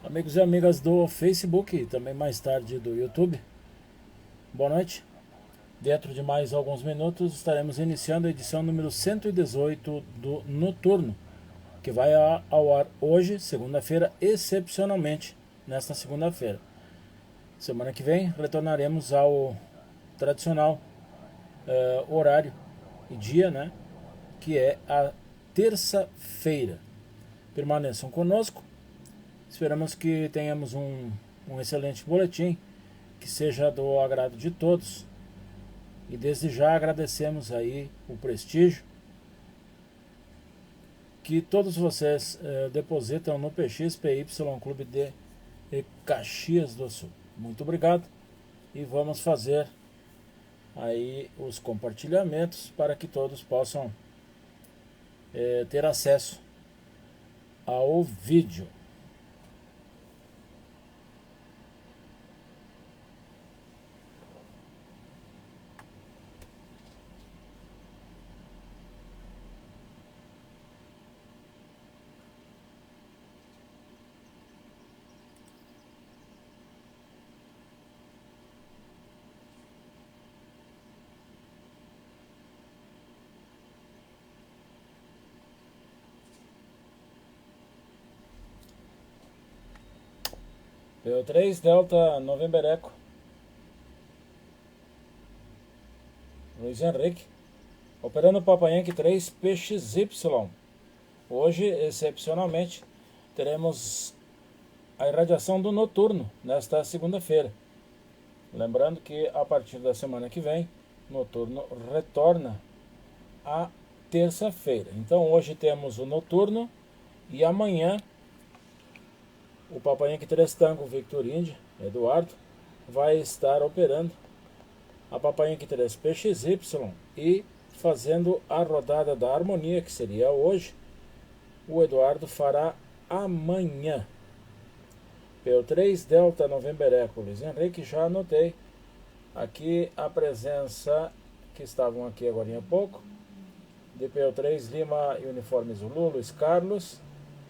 Amigos e amigas do Facebook e também mais tarde do YouTube, boa noite. Dentro de mais alguns minutos estaremos iniciando a edição número 118 do Noturno, que vai ao ar hoje, segunda-feira, excepcionalmente nesta segunda-feira. Semana que vem retornaremos ao tradicional horário e dia, né, que é a terça-feira. Permaneçam conosco. Esperamos que tenhamos um excelente boletim, que seja do agrado de todos. E desde já agradecemos aí o prestígio que todos vocês depositam no PXPY Clube de Caxias do Sul. Muito obrigado e vamos fazer aí os compartilhamentos para que todos possam ter acesso ao vídeo. PO3 Delta November Echo, Luiz Henrique, operando Papa Yankee 3 PXY. Hoje, excepcionalmente, teremos a irradiação do noturno nesta segunda-feira. Lembrando que a partir da semana que vem, noturno retorna à terça-feira. Então hoje temos o noturno e amanhã o Papa Yankee 3 Tango Victor India, Eduardo, vai estar operando a Papa Yankee 3 PXY e fazendo a rodada da harmonia, que seria hoje, o Eduardo fará amanhã. PO3 Delta November Echo, Luiz Henrique, já anotei aqui a presença que estavam aqui agora há pouco, de PO3 Lima e Uniforme Zulu, Luiz Carlos,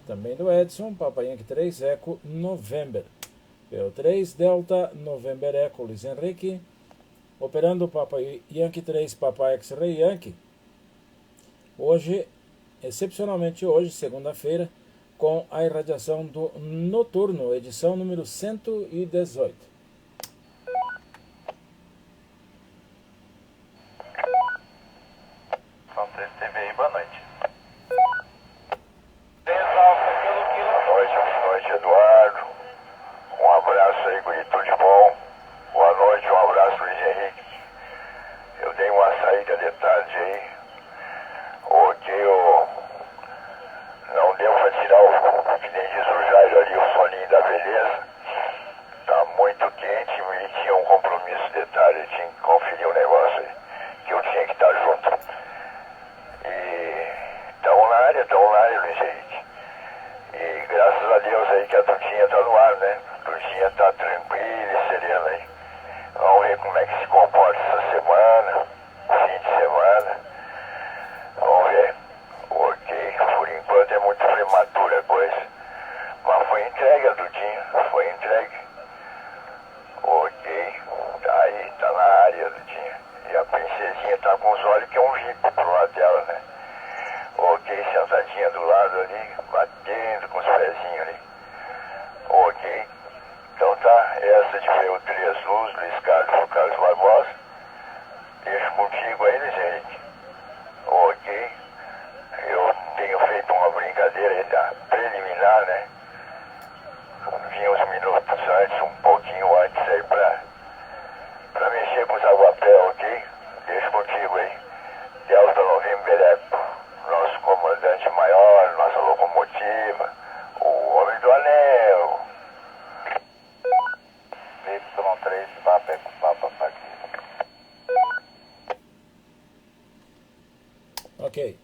também do Edson, Papa Yankee 3 Echo November. PO3 Delta November Echo, Luiz Henrique, operando Papa Yankee 3 Papa X-Ray Yankee, hoje, excepcionalmente hoje, segunda-feira, com a irradiação do noturno, edição número 118. São 3 TVI, boa noite. Boa noite, Eduardo. Um abraço aí, Guri, tudo de bom. Boa noite, um abraço, Luiz Henrique. Eu dei uma saída de tarde aí. Ok, eu não deu pra tirar o, que nem diz o Jairo ali, o soninho da beleza. Tá muito quente e tinha um compromisso de tarde, eu tinha que conferir um negócio aí, que eu tinha que estar junto. E estão na área, Luiz Henrique. E graças a Deus aí que a Tutinha tá no ar, né? A Tutinha tá tranquila e serena aí. Vamos ver como é que se comporta essa semana, fim de semana. Vamos ver. Ok, por enquanto é muito prematura a coisa. Mas foi entregue a Tutinha, foi entregue. Ok, tá aí, tá na área, Tutinha. E a princesinha tá com os olhos que é um jipe pro lado dela, né? Ok, sentadinha do lado ali, batendo com os pezinhos ali. Ok. Então tá, essa de PO3 Luz, Luiz Carlos Barbosa. Deixo contigo aí, Luiz Henrique. Ok. Eu tenho feito uma brincadeira aí, tá? Preliminar, né? Vim uns minutos antes, um pouquinho antes aí pra mexer com os aguapé, ok? Deixo contigo aí. Delta November Echo, nosso comandante maior, nossa locomotiva, o homem do anel. Y3, Papa Eco Papa Paquita. Ok.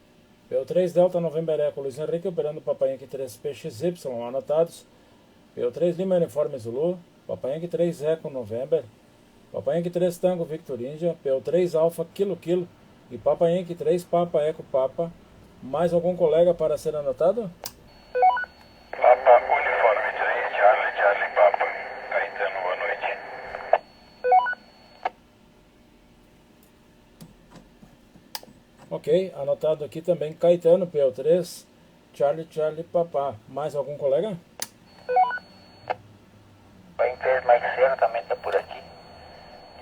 PO3 Delta November Echo, Luiz Henrique, operando Papa Yankee 3 PXY, anotados. PO3 Lima Uniforme Zulu, Papa Yankee 3 Echo November, Papa Yankee 3 Tango Victor India, PO3 Alpha Kilo Kilo e Papa Yankee 3 Papa Echo Papa. Mais algum colega para ser anotado? Papa Uniforme 3, Charlie. Ok, anotado aqui também Caetano, PO3, Charlie Papá. Mais algum colega? A Inter Mike também está por aqui.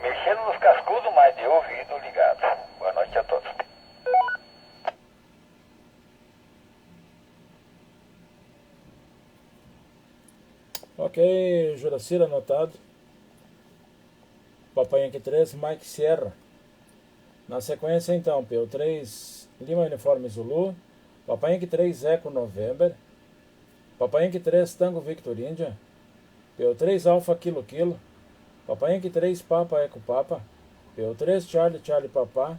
Mexendo nos cascudos, mas de ouvido ligado. Boa noite a todos. Ok, Juracira anotado. Papai Yankee 3, Mike Sierra. Na sequência então, PO3, Lima Uniforme Zulu. Papai Yankee 3, Eco November. Papai Yankee 3, Tango Victor India. PO3, Alpha Kilo Kilo. Papai Yankee 3, Papa Eco Papa. PO3, Charlie Papá.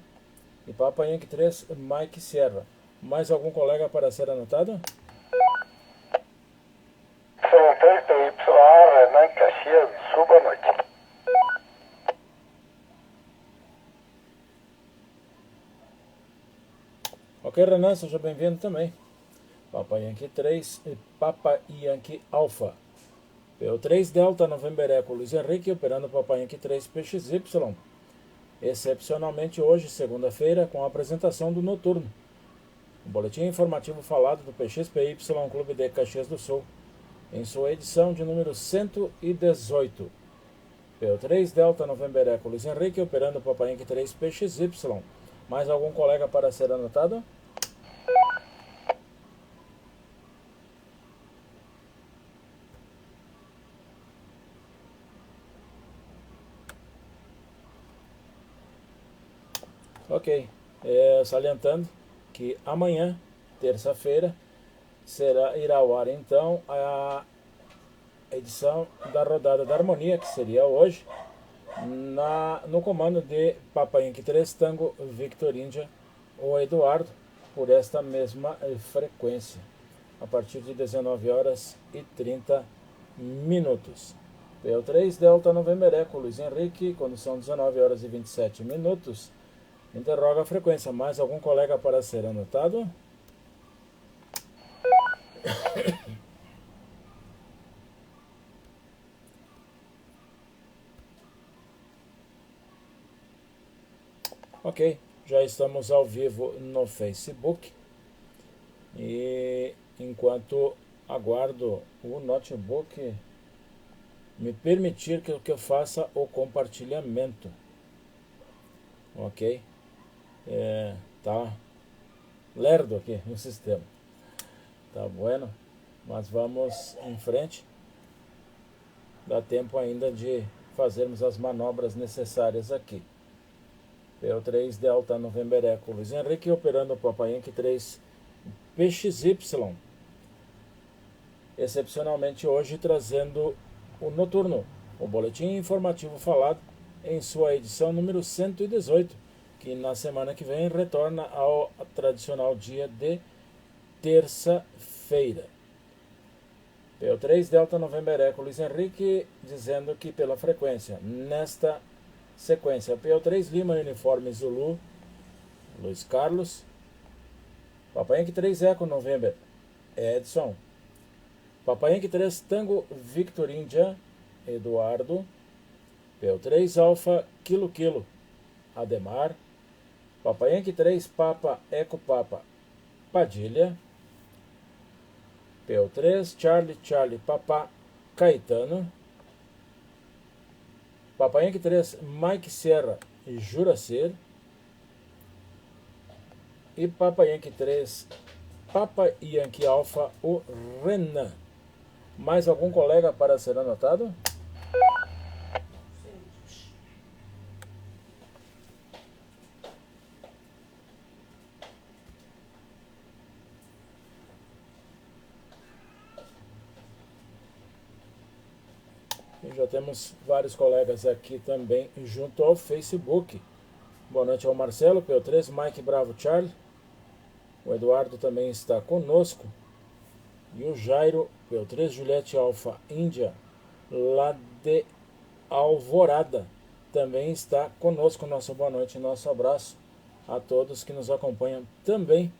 E Papai Yankee 3, Mike Sierra. Mais algum colega para ser anotado? Y3 PYA, Renan Caxias do Sul, boa noite. Ok, Renan, seja bem-vindo também. Papa Yankee 3 e Papa Yankee Alpha. PO3 Delta November Eco Luiz Henrique operando Papa Yankee 3 PXY. Excepcionalmente hoje, segunda-feira, com a apresentação do noturno. Um boletim informativo falado do PXPY Clube de Caxias do Sul, em sua edição de número 118. PO3 Delta November Eco Luiz Henrique operando Papa Yankee 3 PXY. Mais algum colega para ser anotado? Ok, salientando que amanhã, terça-feira, irá ao ar então a edição da rodada da harmonia, que seria hoje, no comando de Papa Yankee 3 Tango Victor India, o Eduardo, por esta mesma frequência, a partir de 19 horas e 30 minutos. PO3 Delta November Eco Luiz Henrique, quando são 19 horas e 27 minutos, interroga a frequência. Mais algum colega para ser anotado? Ok, já estamos ao vivo no Facebook. E enquanto aguardo o notebook me permitir que eu faça o compartilhamento. Ok? Tá lerdo aqui no sistema. Tá bueno? Mas vamos em frente. Dá tempo ainda de fazermos as manobras necessárias aqui. PO3 Delta November Eco Luiz Henrique operando o Papa Yankee 3 PXY. Excepcionalmente hoje trazendo o noturno, o boletim informativo falado em sua edição número 118, que na semana que vem retorna ao tradicional dia de terça-feira. PO3 Delta November Eco Luiz Henrique dizendo que pela frequência, nesta sequência, PO3 Lima Uniforme Zulu, Luiz Carlos, Papa Yankee 3 Eco November, Edson, Papa Yankee 3 Tango Victor India, Eduardo, PO3 Alpha Kilo Kilo, Ademar, Papa Yankee 3 Papa Eco Papa, Padilha, PO3 Charlie Papá, Caetano, Papa Yankee 3 Mike Sierra e Juracir, e Papa Yankee 3 Papa Yankee Alpha, o Renan. Mais algum colega para ser anotado? E já temos vários colegas aqui também junto ao Facebook. Boa noite ao Marcelo, PO3, Mike Bravo Charlie. O Eduardo também está conosco. E o Jairo, PO3, Juliette Alpha Índia, lá de Alvorada, também está conosco. Nossa boa noite, nosso abraço a todos que nos acompanham também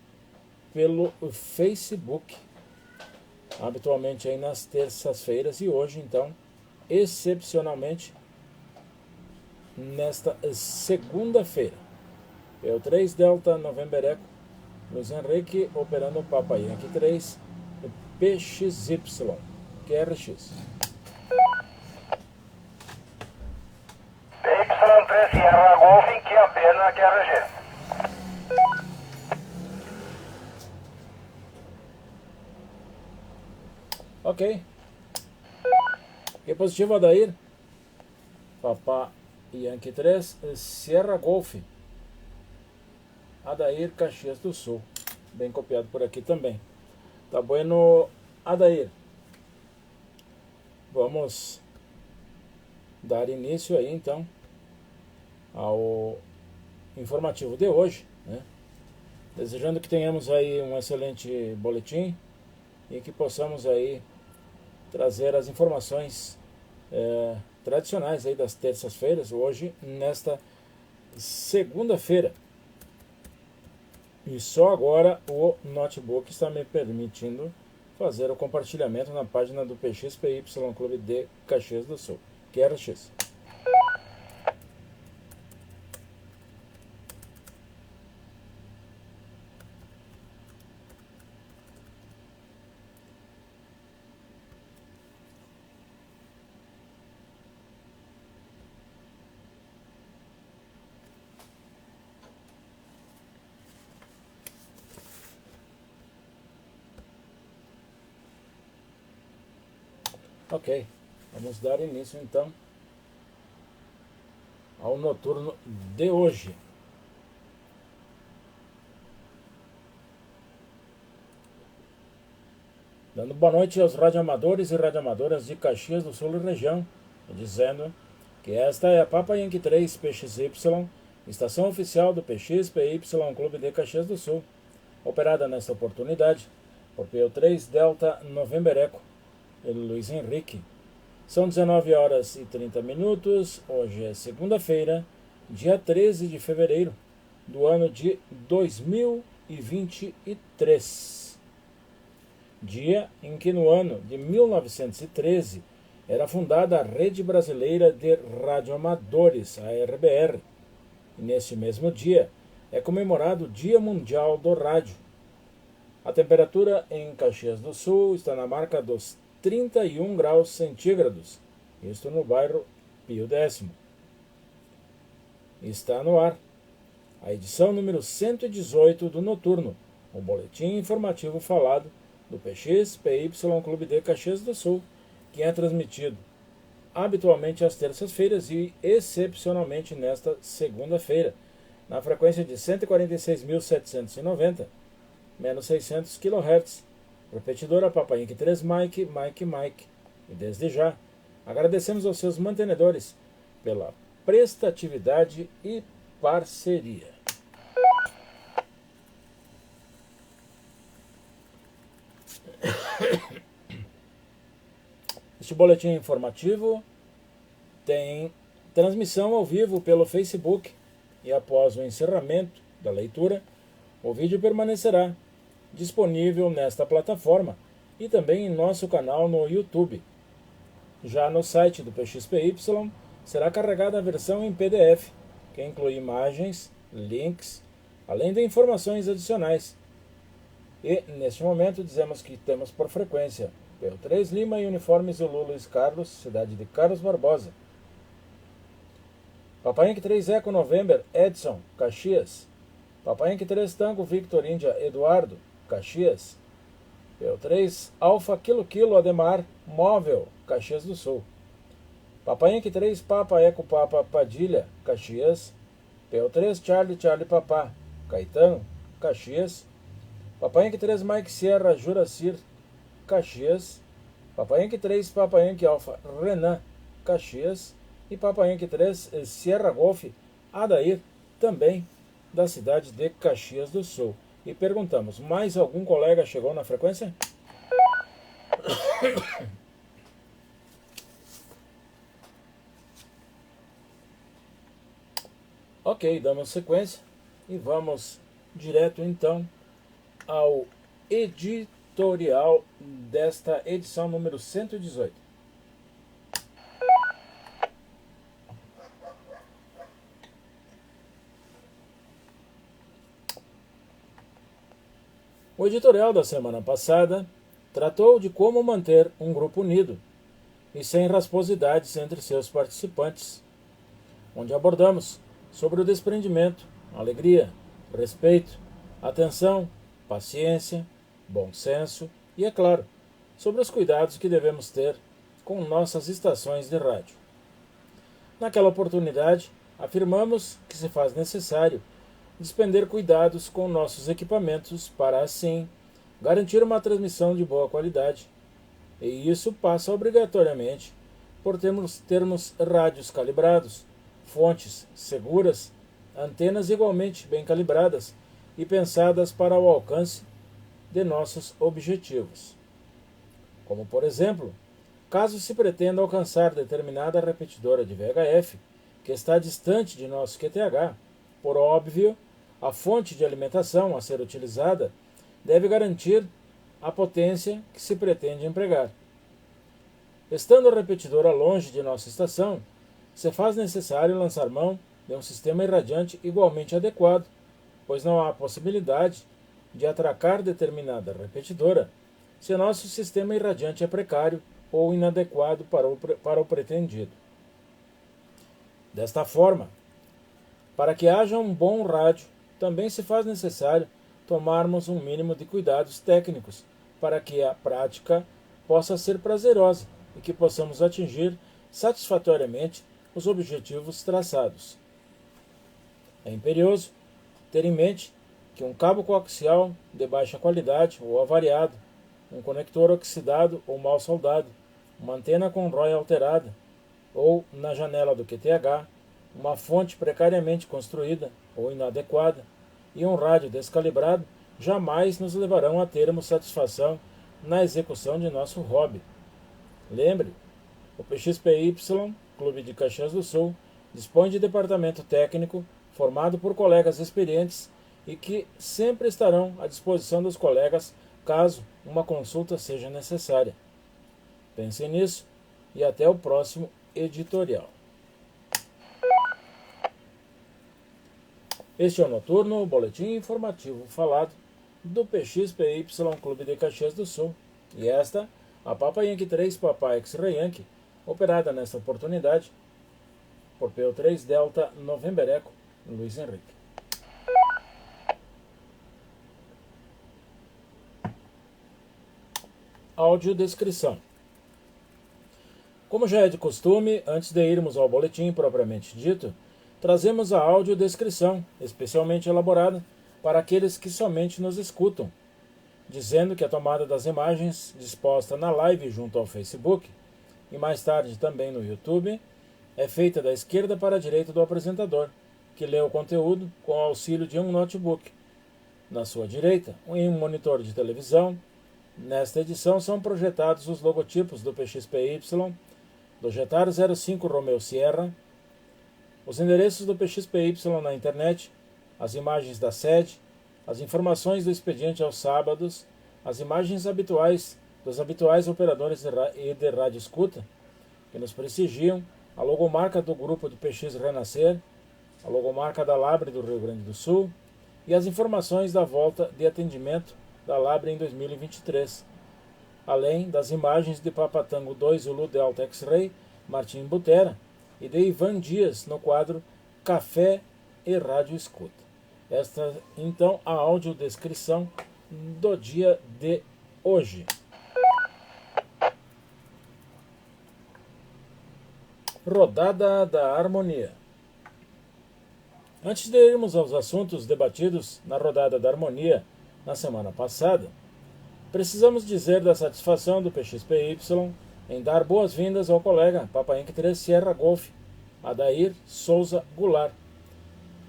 pelo Facebook. Habitualmente aí nas terças-feiras e hoje, então, excepcionalmente, nesta segunda-feira. Eu 3 Delta November Eco, Luiz Henrique operando Papa Yankee 3, PXY, QRX. PY3 Sierra Golf, que apenas QRG. Ok. Que positivo, Adair. Papa Yankee 3, Sierra Golf. Adair, Caxias do Sul. Bem copiado por aqui também. Tá bueno, Adair. Vamos dar início aí então ao informativo de hoje, né? Desejando que tenhamos aí um excelente boletim e que possamos aí trazer as informações tradicionais aí das terças-feiras, hoje, nesta segunda-feira. E só agora o notebook está me permitindo fazer o compartilhamento na página do PXPY Clube de Caxias do Sul, QRX. Ok, vamos dar início então ao noturno de hoje. Dando boa noite aos radioamadores e radioamadoras de Caxias do Sul e região, dizendo que esta é a Papa Yankee 3 PXY, estação oficial do PXPY Clube de Caxias do Sul, operada nesta oportunidade por PO3 Delta November Eco, Luiz Henrique. São 19 horas e 30 minutos, hoje é segunda-feira, dia 13 de fevereiro do ano de 2023. Dia em que no ano de 1913 era fundada a Rede Brasileira de Radioamadores, a RBR. E neste mesmo dia é comemorado o Dia Mundial do Rádio. A temperatura em Caxias do Sul está na marca dos 31 graus centígrados, isto no bairro Pio X. Está no ar a edição número 118 do Noturno, o boletim informativo falado do PXPY Clube de Caxias do Sul, que é transmitido habitualmente às terças-feiras e excepcionalmente nesta segunda-feira, na frequência de 146.790, menos 600 kHz, repetidora Papa Yankee 3 Mike. E desde já, agradecemos aos seus mantenedores pela prestatividade e parceria. Este boletim informativo tem transmissão ao vivo pelo Facebook e após o encerramento da leitura, o vídeo permanecerá disponível nesta plataforma e também em nosso canal no YouTube. Já no site do PXPY será carregada a versão em PDF, que inclui imagens, links, além de informações adicionais. E, neste momento, dizemos que temos por frequência PO3 Lima e Uniforme Zulu Luiz Carlos, cidade de Carlos Barbosa. Papa Yankee 3 Eco November, Edson, Caxias. Papa Yankee 3 Tango Victor Índia, Eduardo, Caxias. PO3 Alfa Kilo Ademar, Móvel, Caxias do Sul. Papa Yankee 3 Papa Eco Papa Padilha, Caxias. PO3 Charlie Papá, Caetano, Caxias. Papa Yankee 3 Mike Sierra Juracir, Caxias. Papa Yankee 3 Papa Yankee Alfa Renan, Caxias. E Papa Yankee 3 Sierra Golf Adair, também da cidade de Caxias do Sul. E perguntamos, mais algum colega chegou na frequência? Ok, damos sequência e vamos direto então ao editorial desta edição número 118. editorial da semana passada tratou de como manter um grupo unido e sem rasposidades entre seus participantes, onde abordamos sobre o desprendimento, alegria, respeito, atenção, paciência, bom senso e, é claro, sobre os cuidados que devemos ter com nossas estações de rádio. Naquela oportunidade, afirmamos que se faz necessário despender cuidados com nossos equipamentos para, assim, garantir uma transmissão de boa qualidade. E isso passa obrigatoriamente por termos rádios calibrados, fontes seguras, antenas igualmente bem calibradas e pensadas para o alcance de nossos objetivos. Como, por exemplo, caso se pretenda alcançar determinada repetidora de VHF que está distante de nosso QTH, por óbvio, a fonte de alimentação a ser utilizada deve garantir a potência que se pretende empregar. Estando a repetidora longe de nossa estação, se faz necessário lançar mão de um sistema irradiante igualmente adequado, pois não há possibilidade de atracar determinada repetidora se nosso sistema irradiante é precário ou inadequado para o pretendido. Desta forma, para que haja um bom rádio, também se faz necessário tomarmos um mínimo de cuidados técnicos para que a prática possa ser prazerosa e que possamos atingir satisfatoriamente os objetivos traçados. É imperioso ter em mente que um cabo coaxial de baixa qualidade ou avariado, um conector oxidado ou mal soldado, uma antena com ROI alterada, ou na janela do QTH, uma fonte precariamente construída ou inadequada e um rádio descalibrado jamais nos levarão a termos satisfação na execução de nosso hobby. Lembre, o PXPY, Clube de Caxias do Sul, dispõe de departamento técnico formado por colegas experientes e que sempre estarão à disposição dos colegas caso uma consulta seja necessária. Pensem nisso e até o próximo editorial. Este é o Noturno, o boletim informativo falado do PXPY Clube de Caxias do Sul. E esta, a Papa Yankee 3 Papa X-Ray Yankee, operada nesta oportunidade por PO3 Delta November Eco, Luiz Henrique. Audiodescrição. Como já é de costume, antes de irmos ao boletim propriamente dito, trazemos a audiodescrição, especialmente elaborada para aqueles que somente nos escutam, dizendo que a tomada das imagens disposta na live junto ao Facebook e mais tarde também no YouTube é feita da esquerda para a direita do apresentador, que lê o conteúdo com o auxílio de um notebook. Na sua direita, em um monitor de televisão. Nesta edição são projetados os logotipos do PXPY, do Jetar 05 Romeo Sierra, os endereços do PXPY na internet, as imagens da sede, as informações do expediente aos sábados, as imagens habituais dos habituais operadores de rádio escuta que nos prestigiam, a logomarca do grupo de PX Renascer, a logomarca da Labre do Rio Grande do Sul e as informações da volta de atendimento da Labre em 2023, além das imagens de Papatango 2 Zulu Delta X-Ray, Martim Butera e de Ivan Dias no quadro Café e Rádio Escuta. Esta, então, a audiodescrição do dia de hoje. Rodada da Harmonia. Antes de irmos aos assuntos debatidos na Rodada da Harmonia na semana passada, precisamos dizer da satisfação do PXPY em dar boas-vindas ao colega Papa Yankee 3 Sierra Golf, Adair Souza Goulart,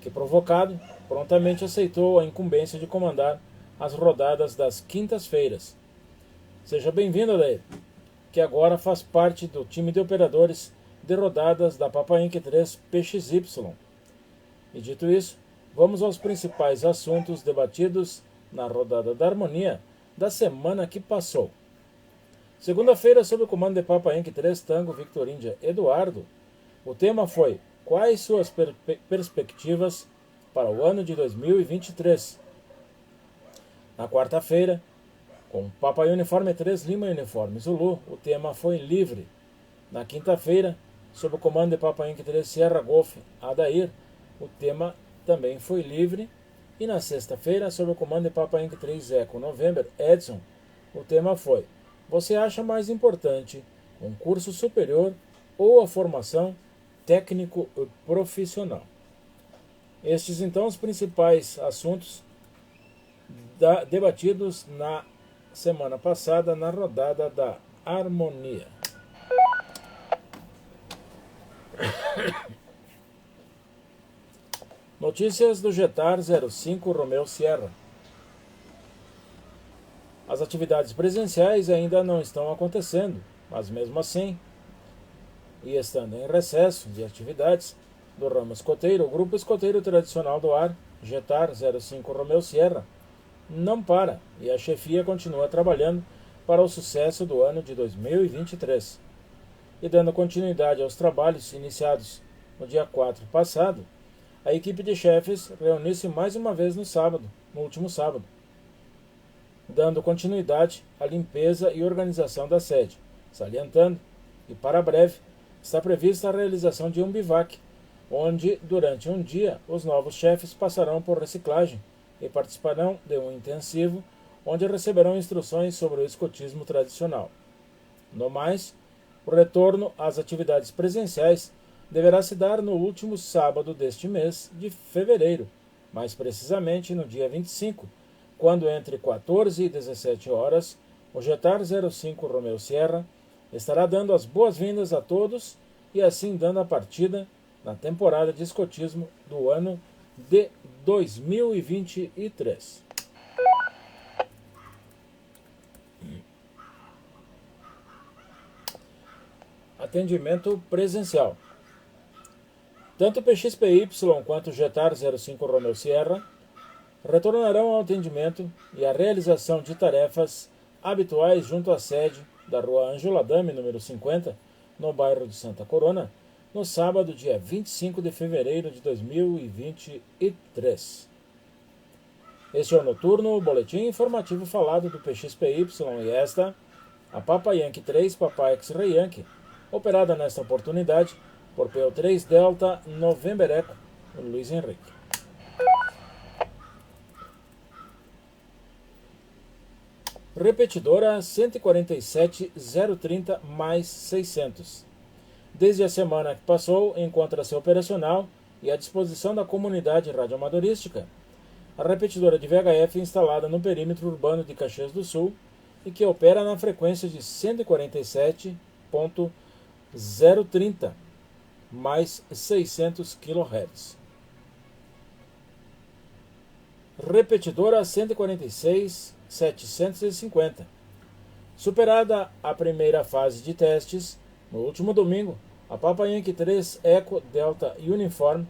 que, provocado, prontamente aceitou a incumbência de comandar as rodadas das quintas-feiras. Seja bem-vindo, Adair, que agora faz parte do time de operadores de rodadas da Papa Yankee 3 PXY. E dito isso, vamos aos principais assuntos debatidos na Rodada da Harmonia da semana que passou. Segunda-feira, sob o comando de Papa Yankee 3 Tango Victor India Eduardo, o tema foi: quais suas perspectivas para o ano de 2023? Na quarta-feira, com Papai Uniforme 3 Lima Uniforme Zulu, o tema foi livre. Na quinta-feira, sob o comando de Papai Yankee 3 Sierra Golf Adair, o tema também foi livre. E na sexta-feira, sob o comando de Papai Yankee 3 Echo November Edson, o tema foi: você acha mais importante um curso superior ou a formação técnico-profissional? Estes, então, os principais assuntos debatidos na semana passada na rodada da Harmonia. Notícias do Jetar 05 Romeo Sierra. As atividades presenciais ainda não estão acontecendo, mas mesmo assim, e estando em recesso de atividades do ramo escoteiro, o grupo escoteiro tradicional do ar, Jetar 05 Romeo Sierra, não para e a chefia continua trabalhando para o sucesso do ano de 2023. E dando continuidade aos trabalhos iniciados no dia 4 passado, a equipe de chefes reuniu-se mais uma vez no último sábado, dando continuidade à limpeza e organização da sede, salientando que para breve está prevista a realização de um bivac, onde durante um dia os novos chefes passarão por reciclagem e participarão de um intensivo, onde receberão instruções sobre o escotismo tradicional. No mais, o retorno às atividades presenciais deverá se dar no último sábado deste mês de fevereiro, mais precisamente no dia 25, quando entre 14 e 17 horas, o Jetar 05 Romeo Sierra estará dando as boas-vindas a todos e assim dando a partida na temporada de escotismo do ano de 2023. Atendimento presencial. Tanto o PXPY quanto o Jetar 05 Romeo Sierra retornarão ao atendimento e à realização de tarefas habituais junto à sede da Rua Ângelo Adame, número 50, no bairro de Santa Corona, no sábado, dia 25 de fevereiro de 2023. Este é o noturno, o boletim informativo falado do PXPY e esta, a Papa Yankee 3, Papa X-Ray Yankee, operada nesta oportunidade por PO3 Delta November Echo, Luiz Henrique. Repetidora 147030 mais 600. Desde a semana que passou, encontra-se operacional e à disposição da comunidade radioamadorística. A repetidora de VHF instalada no perímetro urbano de Caxias do Sul e que opera na frequência de 147.030 mais 600 kHz. Repetidora 146.750. Superada a primeira fase de testes, no último domingo, a Papa Yankee 3 Echo Delta Uniform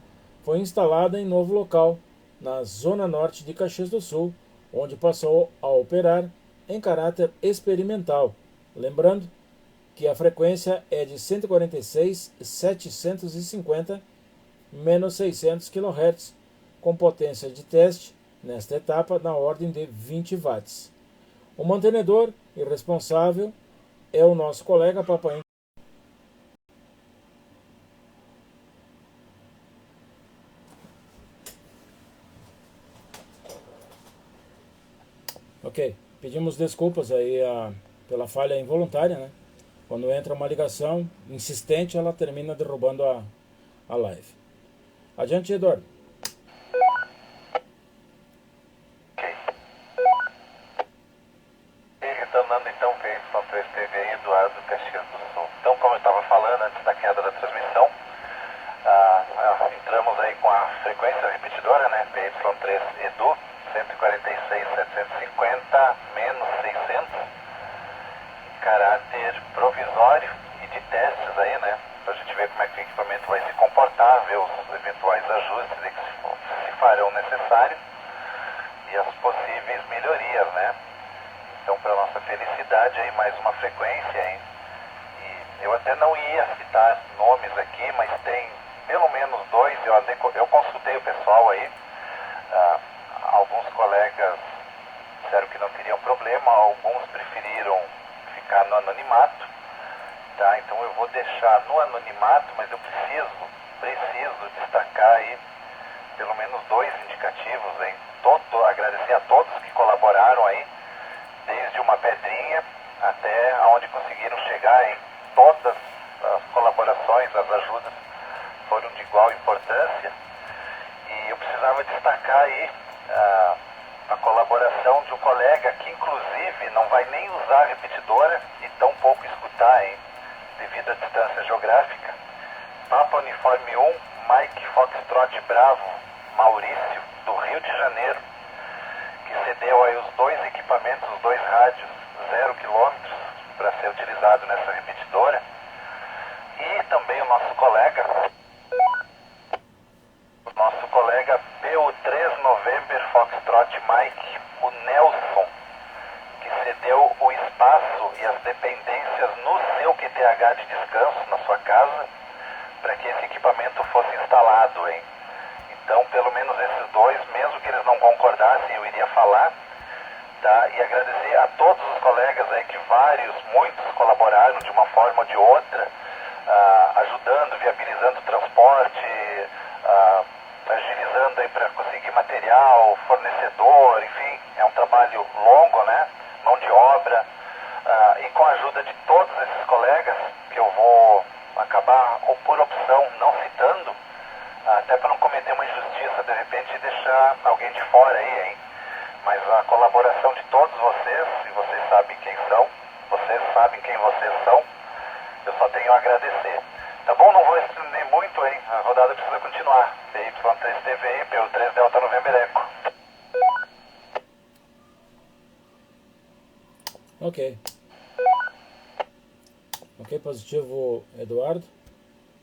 foi instalada em novo local, na zona norte de Caxias do Sul, onde passou a operar em caráter experimental, lembrando que a frequência é de 146.750 menos 600 kHz, com potência de teste, nesta etapa, na ordem de 20 watts. O mantenedor e responsável é o nosso colega Papa Yankee. Ok, pedimos desculpas aí pela falha involuntária, né? Quando entra uma ligação insistente, ela termina derrubando a live. Adiante, Eduardo. Retornando então, PY3 TV Eduardo Caxias do Sul. Então, como eu estava falando antes da queda da transmissão, entramos aí com a frequência repetidora, né? PY3 Edu 146.750 menos 600, caráter provisório e de testes aí, né? Pra gente ver como é que o equipamento vai se comportar, ver os eventuais ajustes que se farão necessários e as possíveis melhorias, né? Então, para nossa felicidade, aí mais uma frequência, hein? E eu até não ia citar nomes aqui, mas tem pelo menos dois. Eu consultei o pessoal aí, alguns colegas disseram que não teriam problema, alguns preferiram ficar no anonimato, tá? Então eu vou deixar no anonimato, mas eu preciso destacar aí pelo menos 2 indicativos, hein? Agradecer a todos que colaboraram aí, desde uma pedrinha até aonde conseguiram chegar, em todas as colaborações, as ajudas foram de igual importância. E eu precisava destacar aí a colaboração de um colega que inclusive não vai nem usar a repetidora e tão pouco escutar, hein, devido à distância geográfica. Papa Uniforme 1, Mike Foxtrot Bravo, Maurício, do Rio de Janeiro, que cedeu aí os 2 equipamentos, os 2 rádios 0 km para ser utilizado nessa repetidora. E também o nosso colega PU3 November Foxtrot Mike, o Nelson, que cedeu o espaço e as dependências no seu QTH de descanso, na sua casa, para que esse equipamento fosse instalado, hein? Então, pelo menos esses 2, mesmo que eles não concordassem, eu iria falar, tá? E agradecer a todos os colegas aí, que muitos colaboraram de uma forma ou de outra, ajudando, viabilizando o transporte, agilizando aí para conseguir material, fornecedor, enfim, é um trabalho longo, né? Mão de obra, e com a ajuda de todos esses colegas, que eu vou acabar, ou por opção, não citando, até para não cometer uma injustiça de repente e deixar alguém de fora aí, hein? Mas a colaboração de todos vocês, e vocês sabem quem são, eu só tenho a agradecer. Tá bom? Não vou estender muito, hein? A rodada precisa continuar. PY3TV, PU3 Delta November Eco. Ok. Ok, positivo, Eduardo.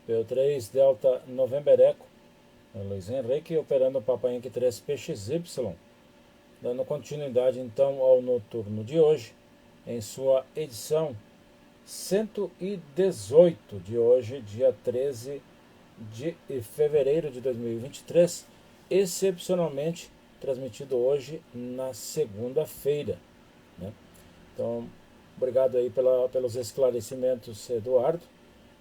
PU3 Delta November Eco. Luiz Henrique operando o Papa Yankee 3 PXY. Dando continuidade então ao noturno de hoje, em sua edição 118 de hoje, dia 13 de fevereiro de 2023, excepcionalmente transmitido hoje na segunda-feira, né? Então, obrigado aí pelos esclarecimentos, Eduardo,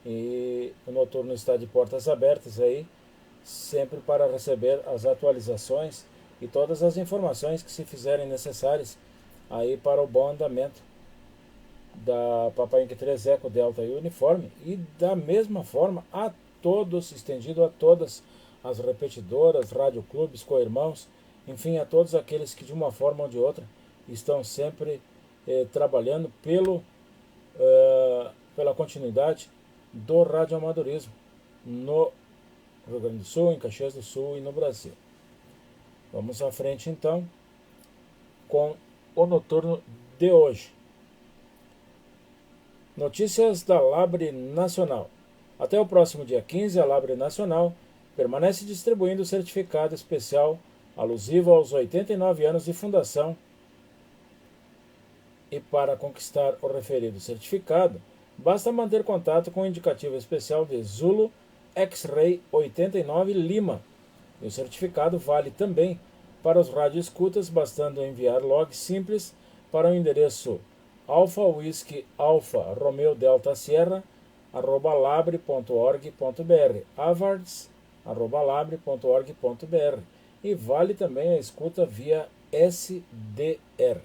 e o noturno está de portas abertas aí, sempre para receber as atualizações e todas as informações que se fizerem necessárias aí para o bom andamento da Papa Yankee 3 Eco Delta e Uniforme, e da mesma forma a todos, estendido a todas as repetidoras, radioclubes, co-irmãos, enfim, a todos aqueles que de uma forma ou de outra estão sempre trabalhando pela continuidade do radioamadorismo no Rio Grande do Sul, em Caxias do Sul e no Brasil. Vamos à frente então com o noturno de hoje. Notícias da Labre Nacional. Até o próximo dia 15, a Labre Nacional permanece distribuindo o certificado especial alusivo aos 89 anos de fundação, e para conquistar o referido certificado, basta manter contato com o indicativo especial de Zulu X-Ray 89 Lima. E o certificado vale também para os radioescutas, bastando enviar log simples para o endereço Alpha Whisky Alpha Romeo Delta Sierra @labre.org.br, avards@labre.org.br, e vale também a escuta via SDR.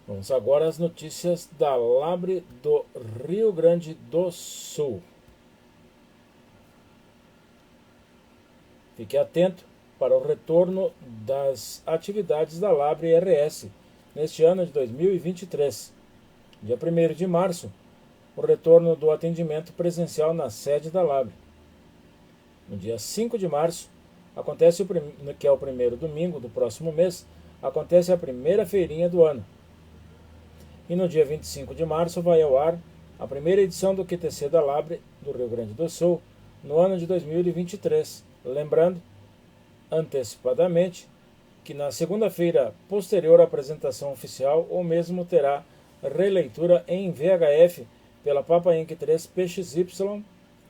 Vamos agora às notícias da Labre do Rio Grande do Sul. Fique atento para o retorno das atividades da Labre RS neste ano de 2023. Dia 1º de março, o retorno do atendimento presencial na sede da Labre. No dia 5 de março, que é o primeiro domingo do próximo mês, acontece a primeira feirinha do ano. E no dia 25 de março vai ao ar a primeira edição do QTC da Labre do Rio Grande do Sul no ano de 2023. Lembrando, antecipadamente, que na segunda-feira posterior à apresentação oficial, o mesmo terá releitura em VHF pela Papa Yankee 3 PXY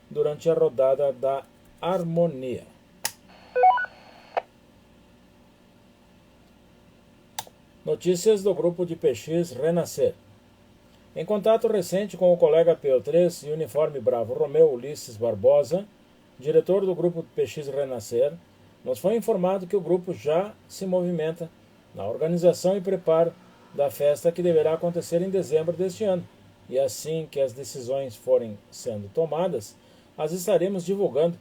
durante a rodada da Harmonia. Notícias do grupo de PX Renascer. Em contato recente com o colega PO3 e Uniforme Bravo Romeu Ulisses Barbosa, diretor do grupo PX Renascer, nos foi informado que o grupo já se movimenta na organização e preparo da festa que deverá acontecer em dezembro deste ano. E assim que as decisões forem sendo tomadas, as estaremos divulgando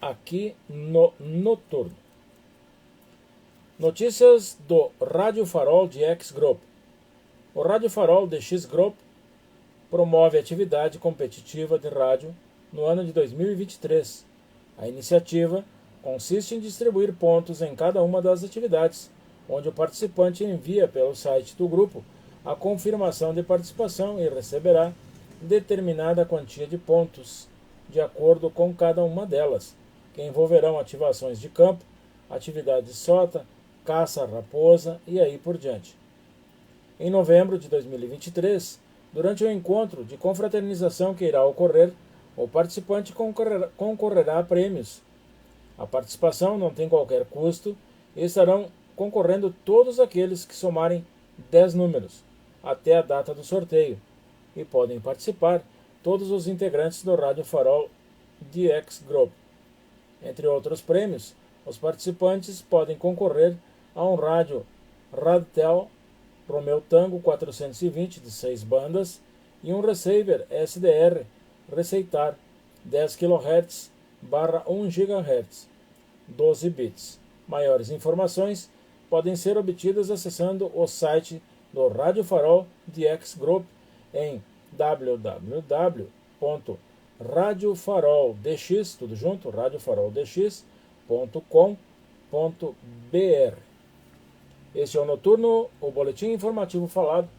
aqui no Noturno. Notícias do Rádio Farol DX Group. O Rádio Farol DX Group promove atividade competitiva de rádio no ano de 2023. A iniciativa consiste em distribuir pontos em cada uma das atividades, onde o participante envia pelo site do grupo a confirmação de participação e receberá determinada quantia de pontos, de acordo com cada uma delas, que envolverão ativações de campo, atividade de sota, caça raposa e aí por diante. Em novembro de 2023, durante o encontro de confraternização que irá ocorrer, o participante concorrerá a prêmios. A participação não tem qualquer custo e estarão concorrendo todos aqueles que somarem 10 números até a data do sorteio, e podem participar todos os integrantes do Rádio Farol DX Group. Entre outros prêmios, os participantes podem concorrer a um rádio Radtel Romeu Tango 420 de 6 bandas e um receiver SDR Receitar 10 kHz / 1 GHz, 12 bits. Maiores informações podem ser obtidas acessando o site do Rádio Farol DX Group em www.radiofaroldx, tudo junto, radiofaroldx.com.br. Este é o Noturno, o boletim informativo falado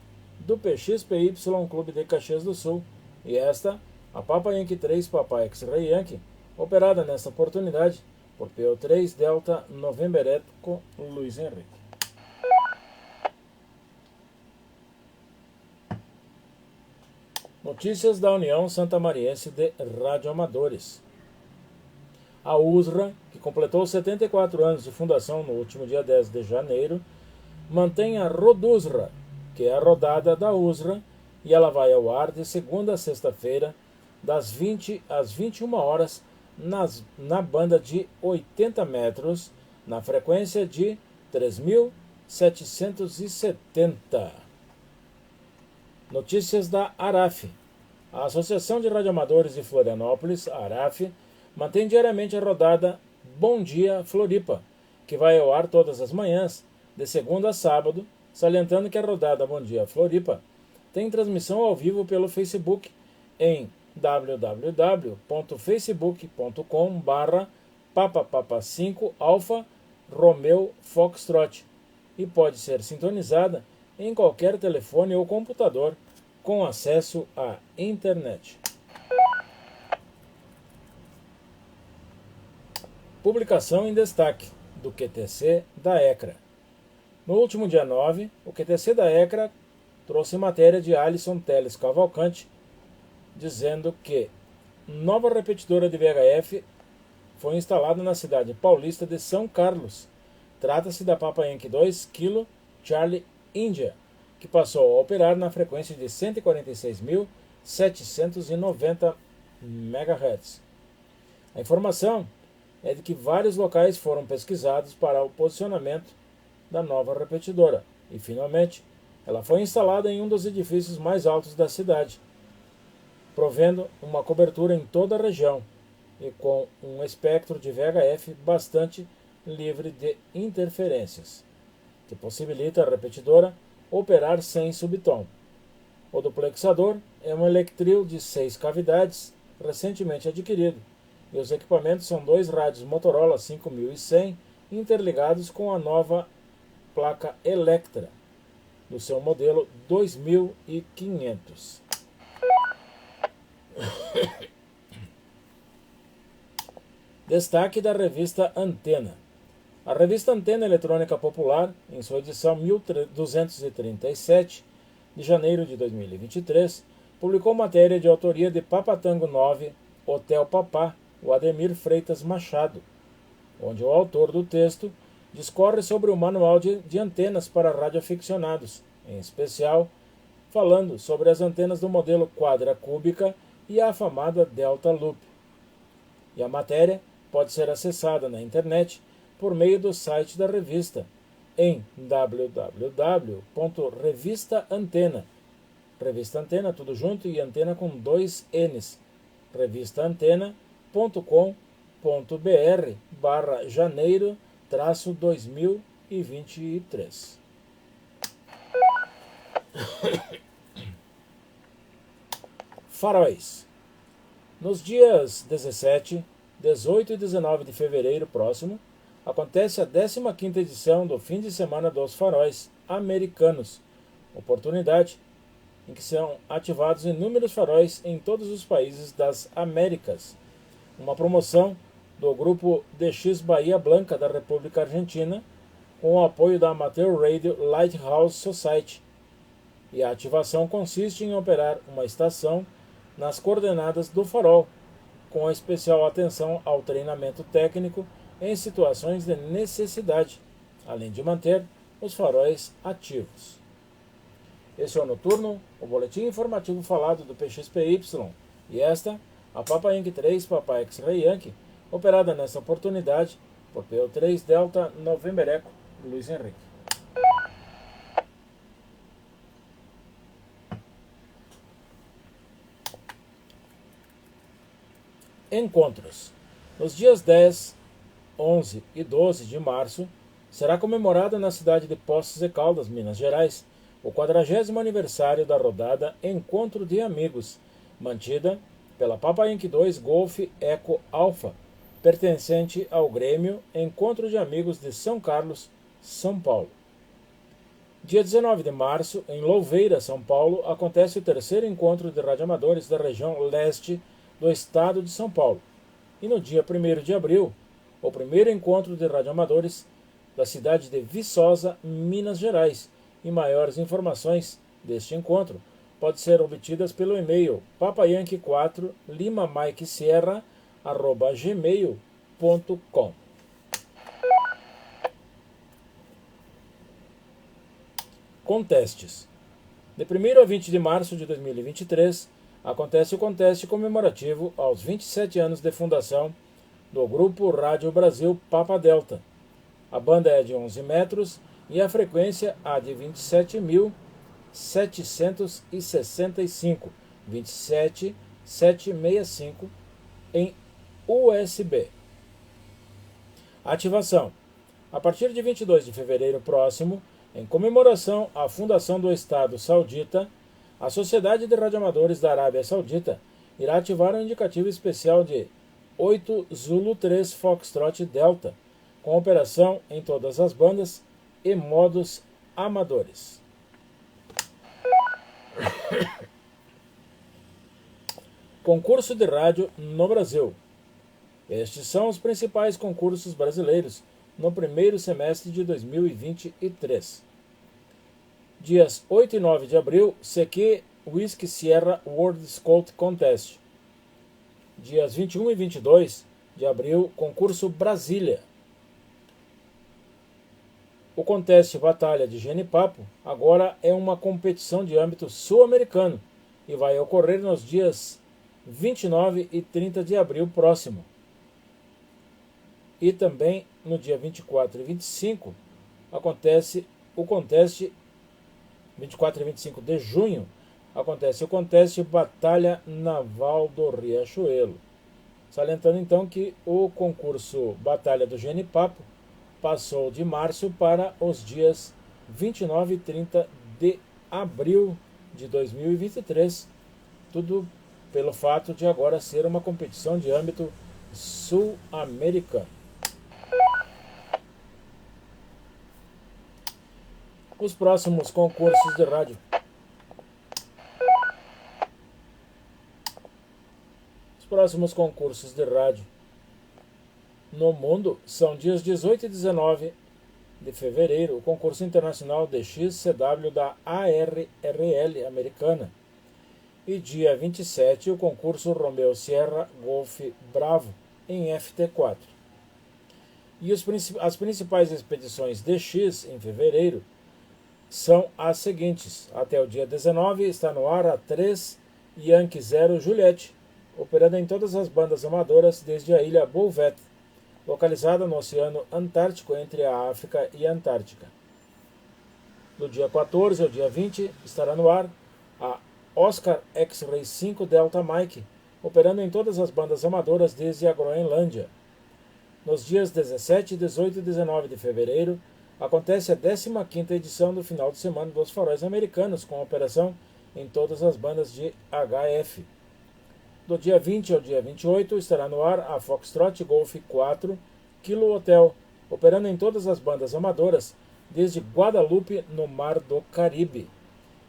do PXPY Clube de Caxias do Sul, e esta, a Papa Yankee 3 Papa X-Ray Yankee, operada nesta oportunidade por PO3 Delta November Eco Luiz Henrique. Notícias da União Santamariense de Radioamadores. A USRA, que completou 74 anos de fundação no último dia 10 de janeiro, mantém a Rodusra, que é a rodada da USRA, e ela vai ao ar de segunda a sexta-feira, das 20 às 21 horas, na banda de 80 metros, na frequência de 3.770. Notícias da ARAF. A Associação de Radioamadores de Florianópolis, a ARAF, mantém diariamente a rodada Bom Dia Floripa, que vai ao ar todas as manhãs, de segunda a sábado, salientando que a rodada Bom Dia Floripa tem transmissão ao vivo pelo Facebook em www.facebook.com/papapapa5 Alfa Romeu Foxtrot e pode ser sintonizada em qualquer telefone ou computador com acesso à internet. Publicação em destaque do QTC da ECRA. No último dia 9, o QTC da ECRA trouxe matéria de Alisson Teles Cavalcante, dizendo que nova repetidora de VHF foi instalada na cidade paulista de São Carlos. Trata-se da Papa Yankee 2 Kilo Charlie India, que passou a operar na frequência de 146.790 MHz. A informação é de que vários locais foram pesquisados para o posicionamento da nova repetidora e, finalmente, ela foi instalada em um dos edifícios mais altos da cidade, provendo uma cobertura em toda a região e com um espectro de VHF bastante livre de interferências, que possibilita a repetidora operar sem subtom. O duplexador é um Electril de 6 cavidades, recentemente adquirido, e os equipamentos são dois rádios Motorola 5100 interligados com a nova placa Electra, do seu modelo 2500. Destaque da revista Antena. A revista Antena Eletrônica Popular, em sua edição 1237, de janeiro de 2023, publicou matéria de autoria de Papatango 9, Hotel Papá, o Ademir Freitas Machado, onde o autor do texto discorre sobre o manual de antenas para radioaficionados, em especial falando sobre as antenas do modelo quadracúbica e a afamada Delta Loop. E a matéria pode ser acessada na internet por meio do site da revista em www.revistaantena. Revista Antena, tudo junto, e antena com 2 N's. revistaantena.com.br/janeiro-2023. Faróis. Nos dias 17, 18 e 19 de fevereiro próximo, acontece a 15ª edição do Fim de Semana dos Faróis Americanos, oportunidade em que são ativados inúmeros faróis em todos os países das Américas. Uma promoção do grupo DX Bahia Blanca da República Argentina, com o apoio da Amateur Radio Lighthouse Society. E a ativação consiste em operar uma estação nas coordenadas do farol, com especial atenção ao treinamento técnico em situações de necessidade, além de manter os faróis ativos. Esse é o Noturno, o boletim informativo falado do PXPY, e esta, a Papa Inc 3 Papa X-Ray Yankee, operada nesta oportunidade por PO3 Delta November Echo, Luiz Henrique. Encontros. Nos dias 10, 11 e 12 de março, será comemorado na cidade de Poços de Caldas, Minas Gerais, o 40º aniversário da rodada Encontro de Amigos, mantida pela Papa Inc 2 Golf Eco Alpha, pertencente ao Grêmio Encontro de Amigos de São Carlos, São Paulo. Dia 19 de março, em Louveira, São Paulo, acontece o 3º encontro de radioamadores da região leste do estado de São Paulo. E no dia 1º de abril, o 1º encontro de radioamadores da cidade de Viçosa, Minas Gerais. E maiores informações deste encontro podem ser obtidas pelo e-mail papayankee4limamikesierra@gmail.com. Contestes. De 1º a 20 de março de 2023, acontece o conteste comemorativo aos 27 anos de fundação do Grupo Rádio Brasil Papa Delta. A banda é de 11 metros e a frequência a de 27.765, 27765 em USB. Ativação. A partir de 22 de fevereiro próximo, em comemoração à fundação do Estado Saudita, a Sociedade de Radioamadores da Arábia Saudita irá ativar um indicativo especial de 8 Zulu 3 Foxtrot Delta, com operação em todas as bandas e modos amadores. Concurso de rádio no Brasil. Estes são os principais concursos brasileiros no primeiro semestre de 2023. Dias 8 e 9 de abril, CQ Whisky Sierra World Scout Contest. Dias 21 e 22 de abril, concurso Brasília. O Contest Batalha de Genipapo agora é uma competição de âmbito sul-americano e vai ocorrer nos dias 29 e 30 de abril próximo. E também no dia 24 e 25 acontece o Contest 24 e 25 de junho acontece o Contest Batalha Naval do Riachuelo. Salientando então que o concurso Batalha do Genipapo passou de março para os dias 29 e 30 de abril de 2023, tudo pelo fato de agora ser uma competição de âmbito sul-americano. Os próximos concursos de rádio. Os próximos concursos de rádio no mundo são dias 18 e 19 de fevereiro, o concurso internacional DX-CW da ARRL americana. E dia 27, o concurso Romeo Sierra Golf Bravo em FT4. E as principais expedições DX em fevereiro são as seguintes. Até o dia 19 está no ar a 3 Yankee 0 Juliette, operando em todas as bandas amadoras desde a ilha Bouvet, localizada no Oceano Antártico entre a África e a Antártica. Do dia 14 ao dia 20 estará no ar a Oscar X-Ray 5 Delta Mike, operando em todas as bandas amadoras desde a Groenlândia. Nos dias 17, 18 e 19 de fevereiro, acontece a 15ª edição do final de semana dos faróis americanos, com operação em todas as bandas de HF. Do dia 20 ao dia 28 estará no ar a Foxtrot Golf 4 Kilo Hotel, operando em todas as bandas amadoras, desde Guadalupe, no Mar do Caribe.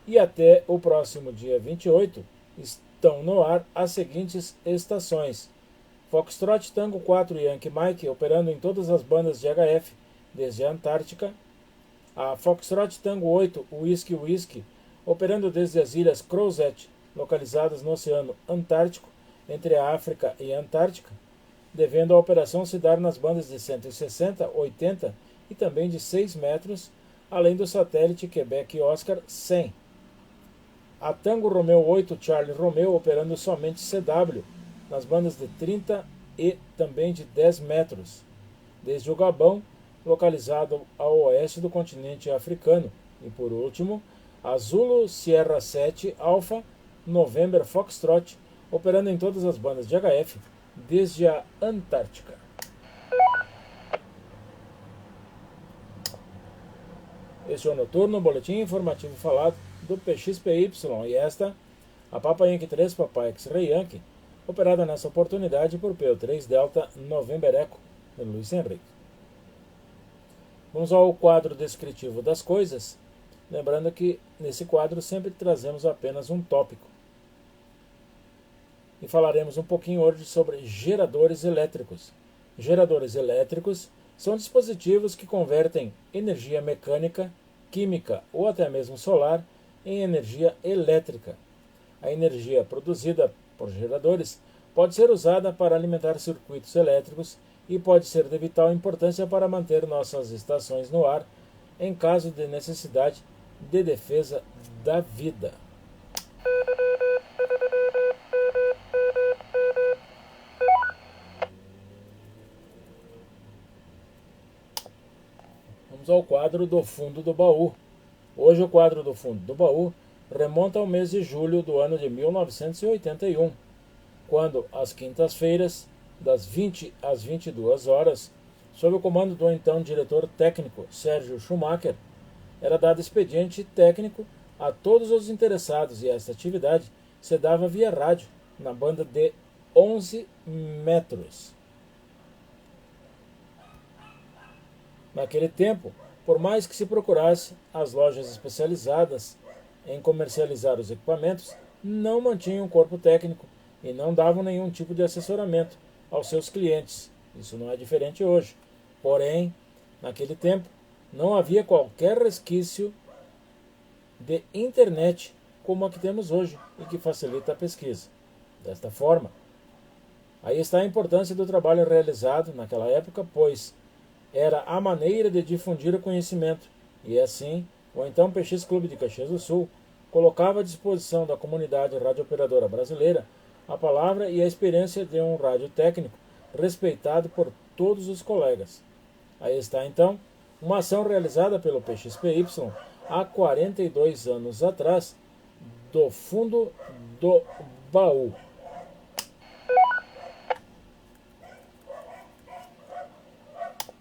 E até o próximo dia 28 estão no ar as seguintes estações: Foxtrot Tango 4 Yankee Mike, operando em todas as bandas de HF, desde a Antártica. A Foxtrot Tango 8 Whisky Whisky, operando desde as ilhas Crozet, localizadas no Oceano Antártico, entre a África e a Antártica, devendo a operação se dar nas bandas de 160, 80 e também de 6 metros, além do satélite Quebec Oscar 100. A Tango Romeo 8 Charlie Romeo, operando somente CW, nas bandas de 30 e também de 10 metros, desde o Gabão, localizado ao oeste do continente africano. E por último, a Zulu Sierra 7 Alpha November Foxtrot, operando em todas as bandas de HF, desde a Antártica. Este é o Noturno, boletim informativo falado do PXPY, e esta, a Papa Yankee 3 Papa X-Ray Yankee, operada nessa oportunidade por P3 Delta November Echo, de Luiz Henrique. Vamos ao quadro descritivo das coisas, lembrando que nesse quadro sempre trazemos apenas um tópico. E falaremos um pouquinho hoje sobre geradores elétricos. Geradores elétricos são dispositivos que convertem energia mecânica, química ou até mesmo solar em energia elétrica. A energia produzida por geradores pode ser usada para alimentar circuitos elétricos e pode ser de vital importância para manter nossas estações no ar em caso de necessidade de defesa da vida. Vamos ao quadro do fundo do baú. Hoje o quadro do fundo do baú remonta ao mês de julho do ano de 1981, quando, às quintas-feiras, das 20 às 22 horas, sob o comando do então diretor técnico Sérgio Schumacher, era dado expediente técnico a todos os interessados, e esta atividade se dava via rádio, na banda de 11 metros. Naquele tempo, por mais que se procurasse, as lojas especializadas em comercializar os equipamentos não mantinham um corpo técnico e não davam nenhum tipo de assessoramento aos seus clientes. Isso não é diferente hoje. Porém, naquele tempo, não havia qualquer resquício de internet como a que temos hoje e que facilita a pesquisa. Desta forma, aí está a importância do trabalho realizado naquela época, pois era a maneira de difundir o conhecimento, e assim, o então PX Clube de Caxias do Sul colocava à disposição da comunidade radiooperadora brasileira a palavra e a experiência de um rádio técnico respeitado por todos os colegas. Aí está então uma ação realizada pelo PXPY há 42 anos atrás, do fundo do baú.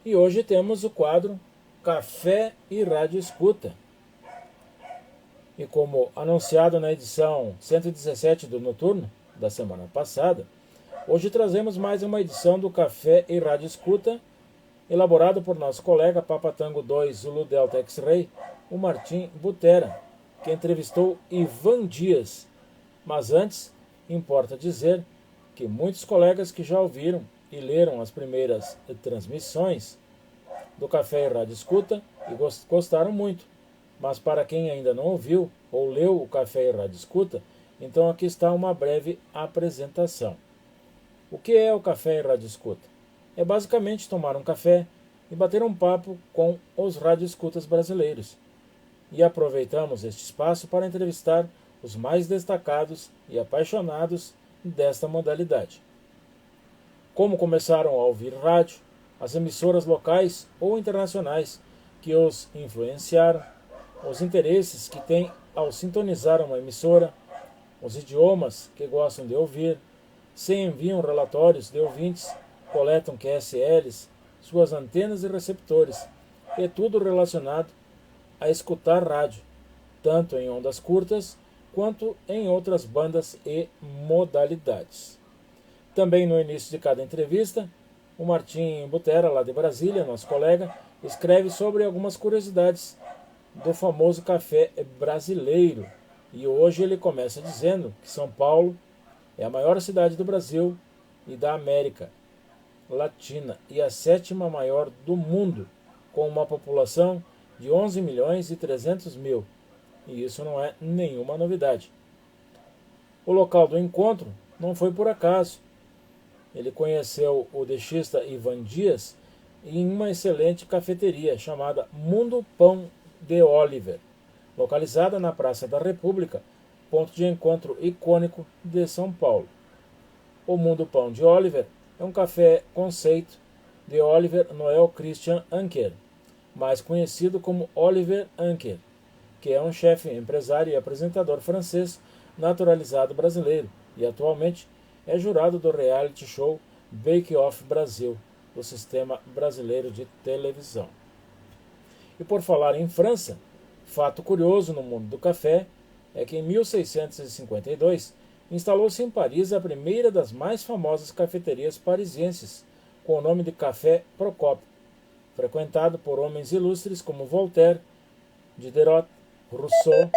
E hoje temos o quadro Café e Rádio Escuta. E como anunciado na edição 117 do Noturno, da semana passada, hoje trazemos mais uma edição do Café e Rádio Escuta, elaborado por nosso colega Papa Tango 2 Zulu Delta X-Ray, o Martim Butera, que entrevistou Ivan Dias. Mas antes, importa dizer que muitos colegas que já ouviram e leram as primeiras transmissões do Café e Rádio Escuta e gostaram muito. Mas para quem ainda não ouviu ou leu o Café e Rádio Escuta, Então aqui está uma breve apresentação. O que é o café e radioescuta? É basicamente tomar um café e bater um papo com os radioescutas brasileiros. E aproveitamos este espaço para entrevistar os mais destacados e apaixonados desta modalidade. Como começaram a ouvir rádio, as emissoras locais ou internacionais que os influenciaram, os interesses que têm ao sintonizar uma emissora, os idiomas que gostam de ouvir, se enviam relatórios de ouvintes, coletam QSLs, suas antenas e receptores, e tudo relacionado a escutar rádio, tanto em ondas curtas quanto em outras bandas e modalidades. Também no início de cada entrevista, o Martim Butera, lá de Brasília, nosso colega, escreve sobre algumas curiosidades do famoso café brasileiro. E hoje ele começa dizendo que São Paulo é a maior cidade do Brasil e da América Latina e a 7ª maior do mundo, com uma população de 11 milhões e 300 mil. E isso não é nenhuma novidade. O local do encontro não foi por acaso. Ele conheceu o dexista Ivan Dias em uma excelente cafeteria chamada Mundo Pão de Oliver, localizada na Praça da República, ponto de encontro icônico de São Paulo. O Mundo Pão de Oliver é um café conceito de Oliver Noel Christian Anker, mais conhecido como Oliver Anker, que é um chefe, empresário e apresentador francês naturalizado brasileiro e atualmente é jurado do reality show Bake Off Brasil, do sistema brasileiro de televisão. E por falar em França, fato curioso no mundo do café é que em 1652 instalou-se em Paris a primeira das mais famosas cafeterias parisienses, com o nome de Café Procópio, frequentado por homens ilustres como Voltaire, Diderot, Rousseau,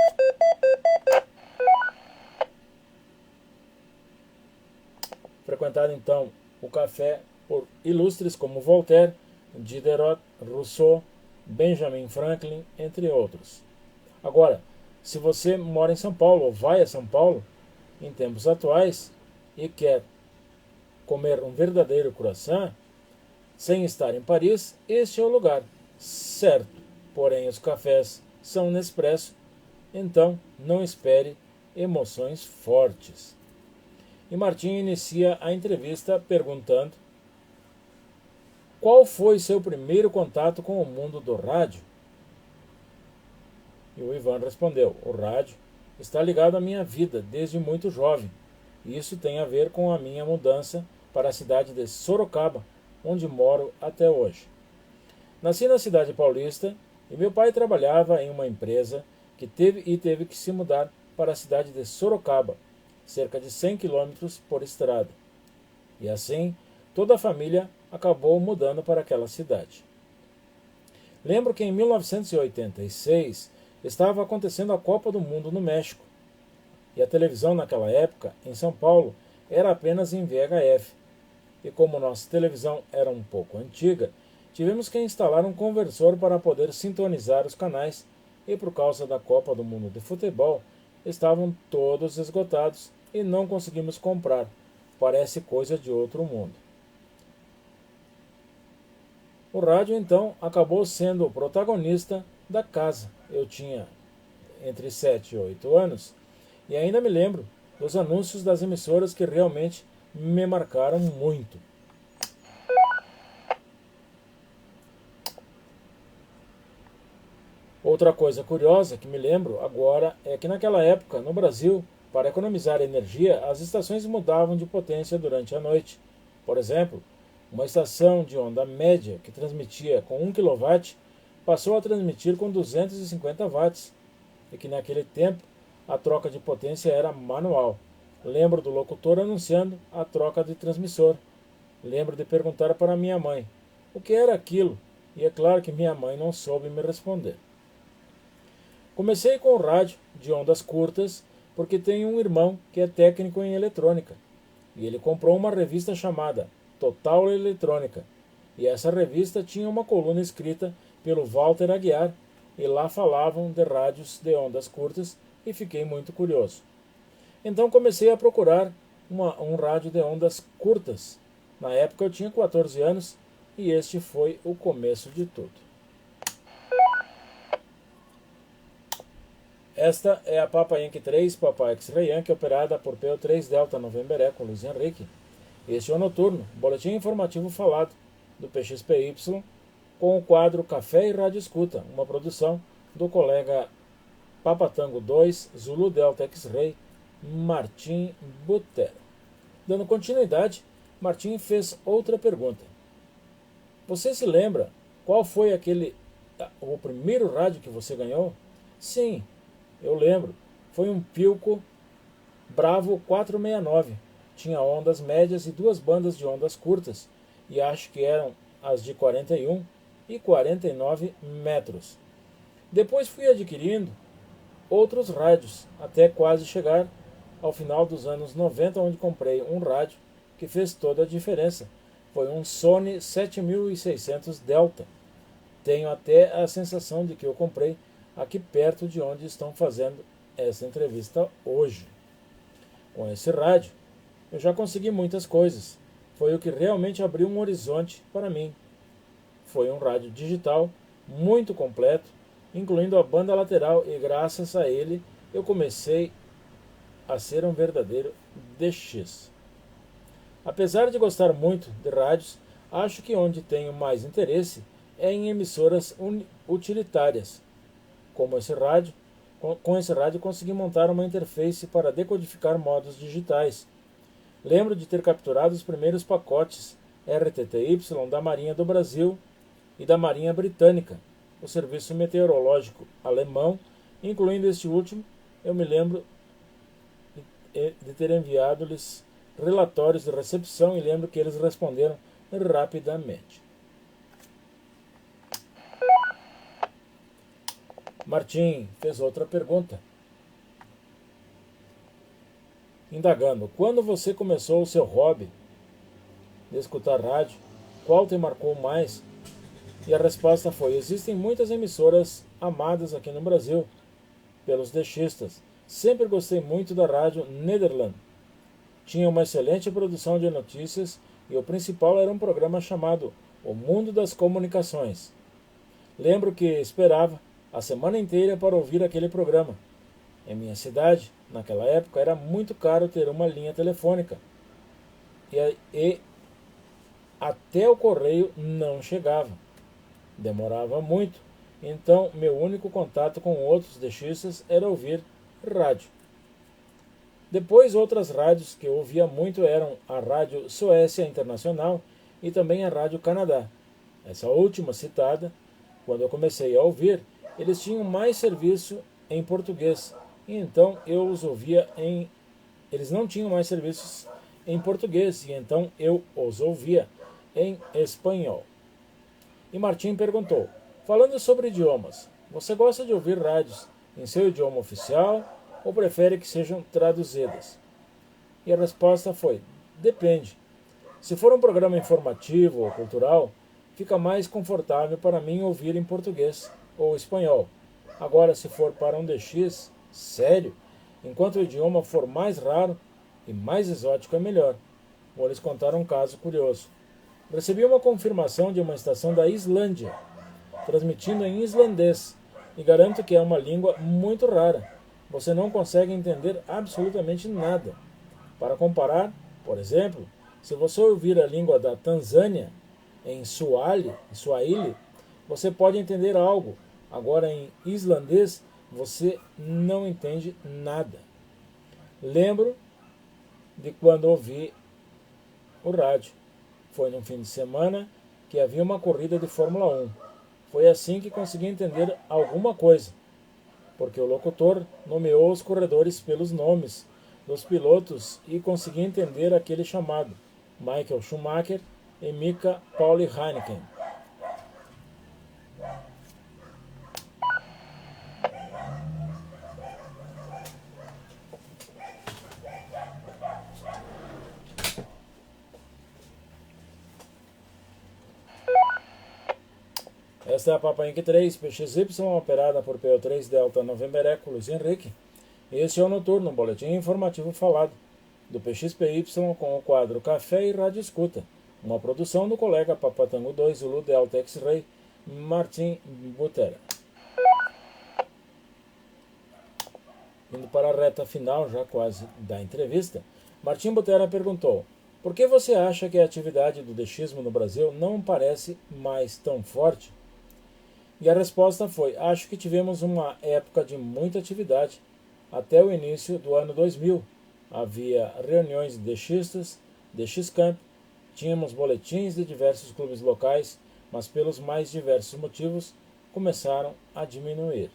frequentado então o café por ilustres como Voltaire, Diderot, Rousseau, Benjamin Franklin, entre outros. Agora, se você mora em São Paulo ou vai a São Paulo em tempos atuais e quer comer um verdadeiro croissant sem estar em Paris, este é o lugar, certo? Porém, os cafés são Nespresso, então não espere emoções fortes. E Martim inicia a entrevista perguntando: qual foi seu primeiro contato com o mundo do rádio? E o Ivan respondeu: o rádio está ligado à minha vida desde muito jovem. E isso tem a ver com a minha mudança para a cidade de Sorocaba, onde moro até hoje. Nasci na cidade paulista e meu pai trabalhava em uma empresa que teve que se mudar para a cidade de Sorocaba, cerca de 100 quilômetros por estrada. E assim, toda a família acabou mudando para aquela cidade. Lembro que em 1986 estava acontecendo a Copa do Mundo no México, e a televisão naquela época, em São Paulo, era apenas em VHF. E como nossa televisão era um pouco antiga, tivemos que instalar um conversor para poder sintonizar os canais, e por causa da Copa do Mundo de futebol, estavam todos esgotados e não conseguimos comprar. Parece coisa de outro mundo. O rádio, então, acabou sendo o protagonista da casa. Eu tinha entre 7 e 8 anos e ainda me lembro dos anúncios das emissoras que realmente me marcaram muito. Outra coisa curiosa que me lembro agora é que naquela época, no Brasil, para economizar energia, as estações mudavam de potência durante a noite. Por exemplo, uma estação de onda média que transmitia com 1 kW passou a transmitir com 250 watts, e que naquele tempo a troca de potência era manual. Lembro do locutor anunciando a troca de transmissor. Lembro de perguntar para minha mãe o que era aquilo, e é claro que minha mãe não soube me responder. Comecei com o rádio de ondas curtas porque tenho um irmão que é técnico em eletrônica, e ele comprou uma revista chamada Total Eletrônica, e essa revista tinha uma coluna escrita pelo Walter Aguiar, e lá falavam de rádios de ondas curtas e fiquei muito curioso. Então comecei a procurar um rádio de ondas curtas. Na época eu tinha 14 anos e este foi o começo de tudo. Esta é a Papa Yankee 3, Papa X-Ray Yankee, operada por PO3 Delta November Eco, Luiz Henrique. Este é o Noturno, boletim informativo falado do PXPY, com o quadro Café e Rádio Escuta, uma produção do colega Papa Tango 2, Zulu Delta X-Ray, Martim Butero. Dando continuidade, Martim fez outra pergunta. Você se lembra qual foi o primeiro rádio que você ganhou? Sim, eu lembro. Foi um Philco Bravo 469. Tinha ondas médias e duas bandas de ondas curtas, e acho que eram as de 41 e 49 metros. Depois fui adquirindo outros rádios, até quase chegar ao final dos anos 90, onde comprei um rádio que fez toda a diferença. Foi um Sony 7600 Delta. Tenho até a sensação de que eu comprei aqui perto de onde estão fazendo essa entrevista hoje. Com esse rádio, eu já consegui muitas coisas. Foi o que realmente abriu um horizonte para mim. Foi um rádio digital muito completo, incluindo a banda lateral, e graças a ele eu comecei a ser um verdadeiro DX. Apesar de gostar muito de rádios, acho que onde tenho mais interesse é em emissoras utilitárias. Com esse rádio consegui montar uma interface para decodificar modos digitais. Lembro de ter capturado os primeiros pacotes RTTY da Marinha do Brasil e da Marinha Britânica, o Serviço Meteorológico Alemão, incluindo este último. Eu me lembro de ter enviado-lhes relatórios de recepção e lembro que eles responderam rapidamente. Martim fez outra pergunta, indagando: quando você começou o seu hobby de escutar rádio, qual te marcou mais? E a resposta foi: existem muitas emissoras amadas aqui no Brasil pelos DXistas. Sempre gostei muito da rádio Nederland. Tinha uma excelente produção de notícias e o principal era um programa chamado O Mundo das Comunicações. Lembro que esperava a semana inteira para ouvir aquele programa. Em minha cidade, naquela época, era muito caro ter uma linha telefônica e até o correio não chegava. Demorava muito, então meu único contato com outros DXistas era ouvir rádio. Depois, outras rádios que eu ouvia muito eram a Rádio Suécia Internacional e também a Rádio Canadá. Essa última citada, quando eu comecei a ouvir, eles tinham mais serviço em português, e então eu os ouvia em... Eles não tinham mais serviços em português, e então eu os ouvia em espanhol. E Martim perguntou: falando sobre idiomas, você gosta de ouvir rádios em seu idioma oficial ou prefere que sejam traduzidas? E a resposta foi: depende. Se for um programa informativo ou cultural, fica mais confortável para mim ouvir em português ou espanhol. Agora, se for para um DX sério, enquanto o idioma for mais raro e mais exótico, é melhor. Vou lhes contar um caso curioso. Recebi uma confirmação de uma estação da Islândia, transmitindo em islandês, e garanto que é uma língua muito rara. Você não consegue entender absolutamente nada. Para comparar, por exemplo, se você ouvir a língua da Tanzânia em Swahili, você pode entender algo. Agora, em islandês, você não entende nada. Lembro de quando ouvi o rádio. Foi num fim de semana que havia uma corrida de Fórmula 1. Foi assim que consegui entender alguma coisa, porque o locutor nomeou os corredores pelos nomes dos pilotos e consegui entender aquele chamado Michael Schumacher e Mika Pauli Heineken. Esta é a Papa Inc. 3, PXY, operada por PO3 Delta November Eco, Luiz Henrique. Este é o Noturno, um boletim informativo falado do PXPY com o quadro Café e Rádio Escuta, uma produção do colega Papatango 2 Zulu Delta X-Ray, Martim Butera. Indo para a reta final, já quase, da entrevista, Martim Butera perguntou: por que você acha que a atividade do dechismo no Brasil não parece mais tão forte? E a resposta foi: acho que tivemos uma época de muita atividade, até o início do ano 2000. Havia reuniões de dechistas, DXCamp, tínhamos boletins de diversos clubes locais, mas pelos mais diversos motivos começaram a diminuir.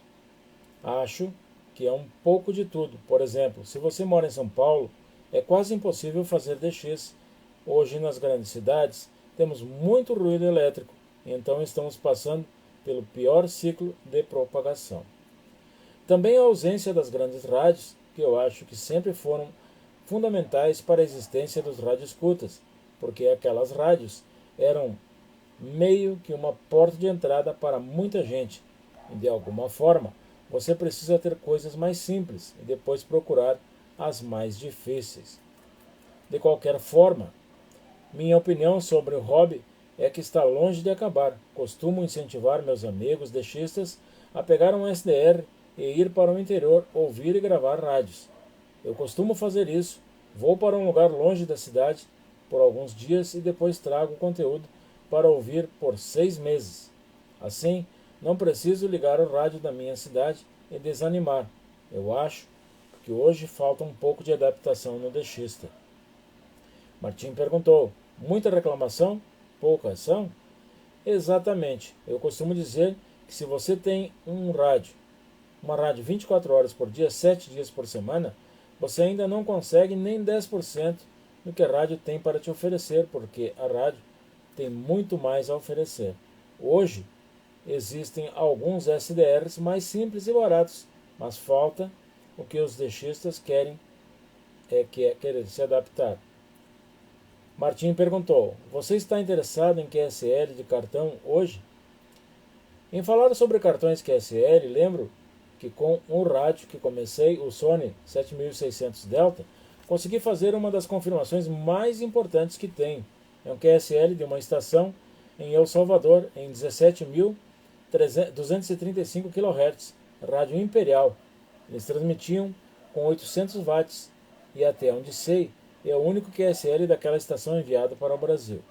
Acho que é um pouco de tudo. Por exemplo, se você mora em São Paulo, é quase impossível fazer DX. Hoje, nas grandes cidades, temos muito ruído elétrico, então estamos passando pelo pior ciclo de propagação. Também a ausência das grandes rádios, que eu acho que sempre foram fundamentais para a existência dos radioescutas, porque aquelas rádios eram meio que uma porta de entrada para muita gente, e de alguma forma você precisa ter coisas mais simples e depois procurar as mais difíceis. De qualquer forma, minha opinião sobre o hobby é que está longe de acabar. Costumo incentivar meus amigos dechistas a pegar um SDR e ir para o interior ouvir e gravar rádios. Eu costumo fazer isso, vou para um lugar longe da cidade por alguns dias e depois trago o conteúdo para ouvir por 6 meses. Assim, não preciso ligar o rádio da minha cidade e desanimar. Eu acho que hoje falta um pouco de adaptação no deixista. Martim perguntou: muita reclamação? Pouca ação? Exatamente. Eu costumo dizer que se você tem uma rádio 24 horas por dia, 7 dias por semana, você ainda não consegue nem 10% do que a rádio tem para te oferecer, porque a rádio tem muito mais a oferecer. Hoje, existem alguns SDRs mais simples e baratos, mas falta o que os dechistas querem se adaptar. Martim perguntou: você está interessado em QSL de cartão hoje? Em falar sobre cartões QSL, lembro que com o rádio que comecei, o Sony 7600 Delta, consegui fazer uma das confirmações mais importantes que tem. É um QSL de uma estação em El Salvador, em 17.235 kHz, rádio imperial. Eles transmitiam com 800 watts e, até onde sei, é o único QSL daquela estação enviado para o Brasil.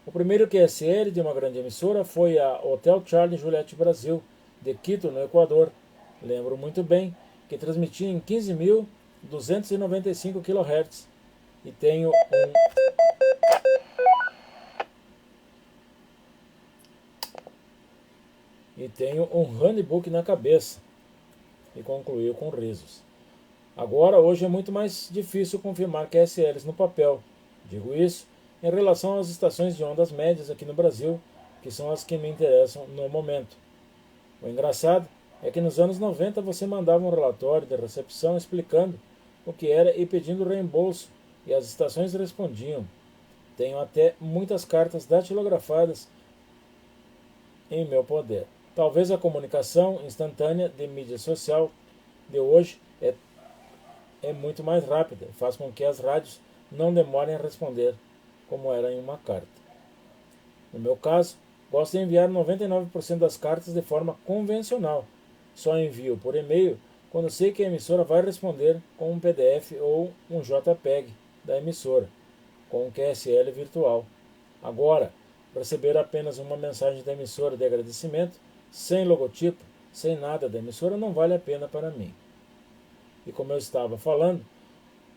O primeiro QSL de uma grande emissora foi a Hotel Charlie Juliette Brasil, de Quito, no Equador. Lembro muito bem que transmitia em 15.295 kHz e tenho um handbook na cabeça, e concluiu com risos. Agora, hoje é muito mais difícil confirmar QSLs no papel. Digo isso em relação às estações de ondas médias aqui no Brasil, que são as que me interessam no momento. O engraçado é que nos anos 90 você mandava um relatório de recepção explicando o que era e pedindo reembolso, e as estações respondiam. Tenho até muitas cartas datilografadas em meu poder. Talvez a comunicação instantânea de mídia social de hoje é muito mais rápida, faz com que as rádios não demorem a responder, como era em uma carta. No meu caso, gosto de enviar 99% das cartas de forma convencional. Só envio por e-mail quando sei que a emissora vai responder com um PDF ou um JPEG da emissora, com um QSL virtual. Agora, receber apenas uma mensagem da emissora de agradecimento, sem logotipo, sem nada da emissora, não vale a pena para mim. E como eu estava falando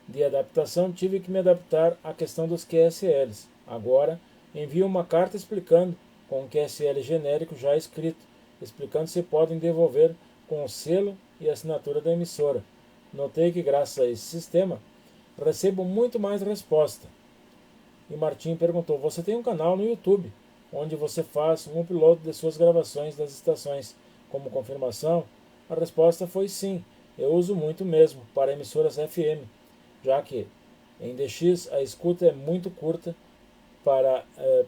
de adaptação, tive que me adaptar à questão dos QSLs. Agora, envio uma carta explicando, com um QSL genérico já escrito, explicando se podem devolver com o selo e assinatura da emissora. Notei que, graças a esse sistema, recebo muito mais resposta. E Martim perguntou: você tem um canal no YouTube, onde você faz um upload de suas gravações das estações como confirmação? A resposta foi sim. Eu uso muito mesmo para emissoras FM, já que em DX a escuta é muito curta para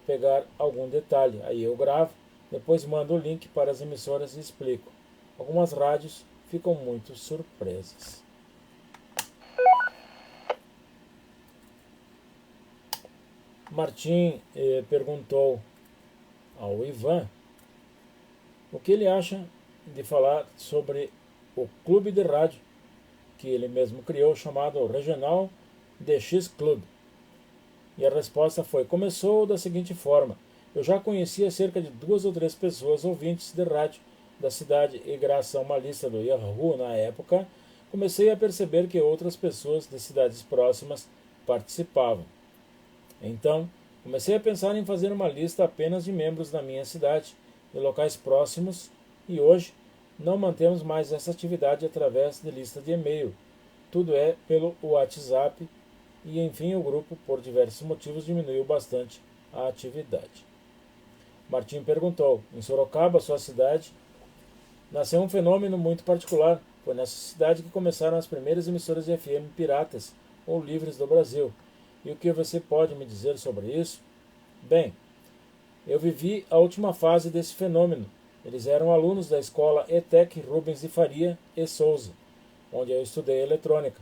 pegar algum detalhe. Aí eu gravo, depois mando o link para as emissoras e explico. Algumas rádios ficam muito surpresas. Martim perguntou ao Ivan o que ele acha de falar sobre o clube de rádio que ele mesmo criou, chamado Regional DX Club. E a resposta foi: começou da seguinte forma: eu já conhecia cerca de 2 ou 3 pessoas ouvintes de rádio da cidade e graças a uma lista do Yahoo na época, comecei a perceber que outras pessoas de cidades próximas participavam. Então, comecei a pensar em fazer uma lista apenas de membros da minha cidade, de locais próximos, e hoje não mantemos mais essa atividade através de lista de e-mail. Tudo é pelo WhatsApp e, enfim, o grupo, por diversos motivos, diminuiu bastante a atividade. Martim perguntou: em Sorocaba, sua cidade, nasceu um fenômeno muito particular. Foi nessa cidade que começaram as primeiras emissoras de FM piratas ou livres do Brasil. E o que você pode me dizer sobre isso? Bem, eu vivi a última fase desse fenômeno. Eles eram alunos da escola ETEC Rubens de Faria e Souza, onde eu estudei eletrônica.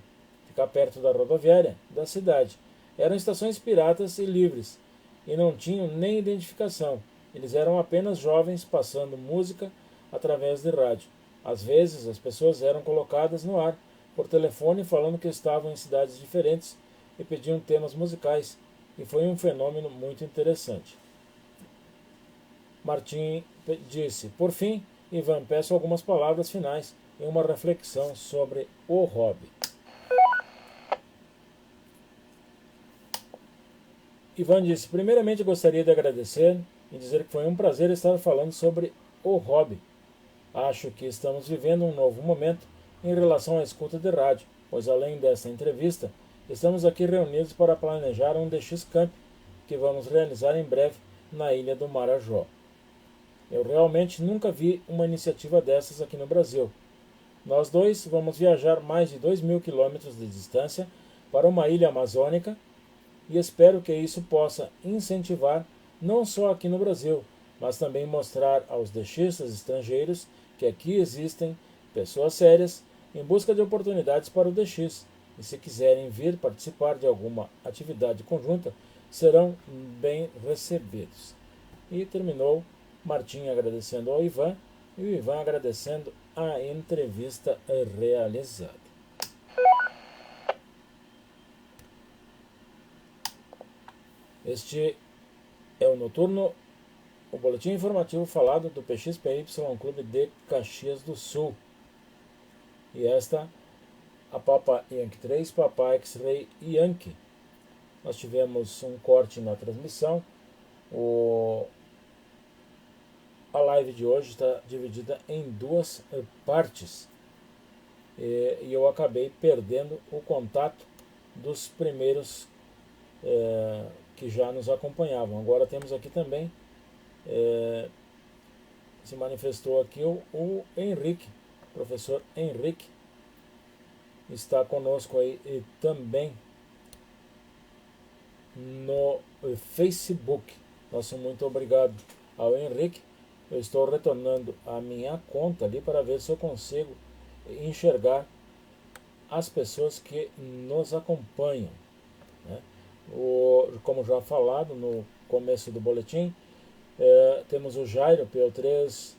Fica perto da rodoviária da cidade. Eram estações piratas e livres, e não tinham nem identificação. Eles eram apenas jovens passando música através de rádio. Às vezes, as pessoas eram colocadas no ar por telefone falando que estavam em cidades diferentes e pediam temas musicais, e foi um fenômeno muito interessante. Martim disse: por fim, Ivan, peço algumas palavras finais e uma reflexão sobre o hobby. Ivan disse: primeiramente gostaria de agradecer e dizer que foi um prazer estar falando sobre o hobby. Acho que estamos vivendo um novo momento em relação à escuta de rádio, pois além desta entrevista, estamos aqui reunidos para planejar um DX Camp que vamos realizar em breve na ilha do Marajó. Eu realmente nunca vi uma iniciativa dessas aqui no Brasil. Nós dois vamos viajar mais de 2.000 quilômetros de distância para uma ilha amazônica e espero que isso possa incentivar não só aqui no Brasil, mas também mostrar aos DXistas estrangeiros que aqui existem pessoas sérias em busca de oportunidades para o DX. E se quiserem vir participar de alguma atividade conjunta, serão bem recebidos. E terminou Martim agradecendo ao Ivan e o Ivan agradecendo a entrevista realizada. Este é o Noturno, o boletim informativo falado do PXPY Clube de Caxias do Sul. E esta, a Papa Yankee 3, Papa X-Ray Yankee. Nós tivemos um corte na transmissão. A live de hoje está dividida em 2 partes. E eu acabei perdendo o contato dos primeiros que já nos acompanhavam. Agora temos aqui também, se manifestou aqui o Henrique, professor Henrique, está conosco aí e também no Facebook. Nosso muito obrigado ao Henrique. Eu estou retornando a minha conta ali para ver se eu consigo enxergar as pessoas que nos acompanham, né? Como já falado no começo do boletim, temos o Jairo, PO3,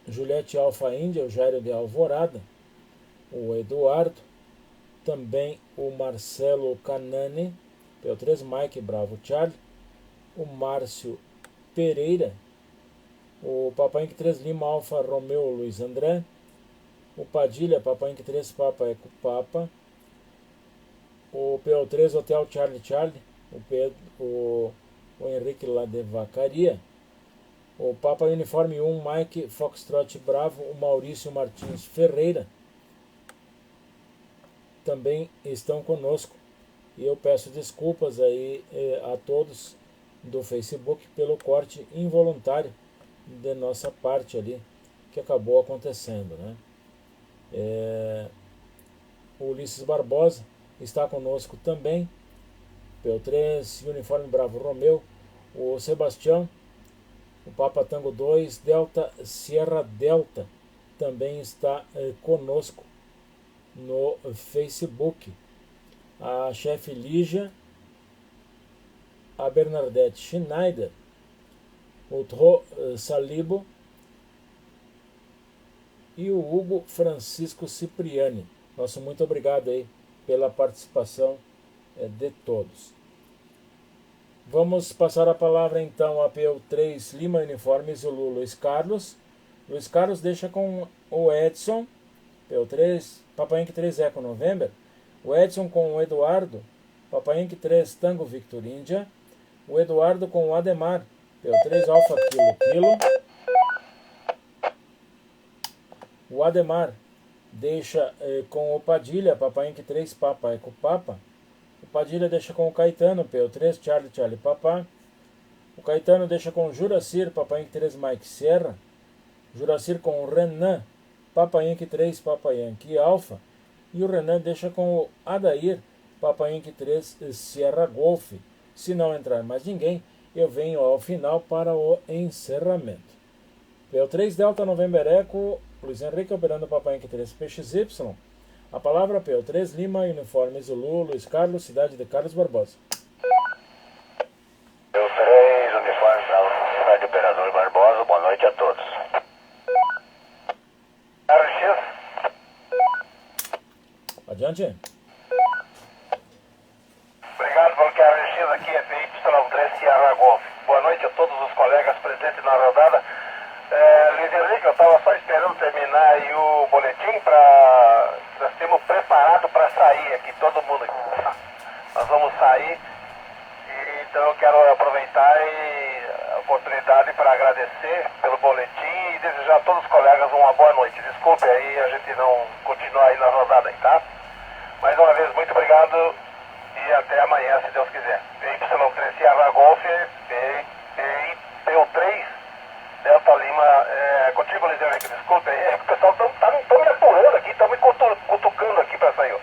Juliette Alfa Índia, o Jairo de Alvorada, o Eduardo, também o Marcelo Canani, PO3 Mike Bravo Charlie, o Márcio Pereira, o Papai Inc 3 Lima Alfa Romeu Luiz André, o Padilha, Papai Inc 3 Papa Eco Papa, o PO3 Hotel Charlie Charlie, o Pedro, o Henrique lá de Vacaria, o Papa Uniforme 1 Mike Foxtrot Bravo, o Maurício Martins Ferreira, também estão conosco. E eu peço desculpas aí a todos do Facebook pelo corte involuntário de nossa parte ali que acabou acontecendo, né? O Ulisses Barbosa está conosco também, PO3 Uniforme Bravo Romeu, o Sebastião, o Papa Tango 2 Delta Sierra Delta, também está conosco no Facebook. A chefe Lígia, a Bernadette Schneider, o Tro Salibo e o Hugo Francisco Cipriani. Nosso muito obrigado aí pela participação de todos. Vamos passar a palavra então a PO3 Lima Uniforme Zulu Luiz Carlos. Luiz Carlos deixa com o Edson, PO3 Papa Yankee 3 Eco November. O Edson com o Eduardo, Papa Yankee 3 Tango Victor India. O Eduardo com o Ademar, PO3 Alfa Kilo Kilo. O Ademar deixa com o Padilha, Papa Yankee 3 Papa Eco Papa. O Padilha deixa com o Caetano, PO3 Charlie Charlie Papa. O Caetano deixa com o Juracir, Papa Yankee 3 Mike Sierra. Juracir com o Renan, Papa Yankee 3 Papa Yankee Alpha. E o Renan deixa com o Adair, Papa Yankee 3 Sierra Golf. Se não entrar mais ninguém, eu venho ao final para o encerramento. PO3 Delta November Eco, Luiz Henrique operando Papa Yankee 3 PXY. A palavra PO3 Lima Uniforme Zulu Luiz Carlos, cidade de Carlos Barbosa. PO3 Uniforme Bravo, cidade de Imperador Barbosa, boa noite a todos. RX. Adiante. Obrigado pelo QRX, aqui é PY3 Sierra Golf. Boa noite a todos os colegas presentes na rodada. Luiz Henrique, eu estava só esperando terminar aí o boletim para... Nós temos preparado para sair aqui, todo mundo aqui. Nós vamos sair, e então eu quero aproveitar a oportunidade para agradecer pelo boletim e desejar a todos os colegas uma boa noite. Desculpe aí a gente não continuar aí na rodada aí, tá? Mais uma vez, muito obrigado e até amanhã, se Deus quiser. PY3 Sierra Golf, PO3 Delta Lima, contigo, Luiz Henrique, desculpa aí, o pessoal tá me apurando aqui, tá me cutucando aqui para sair.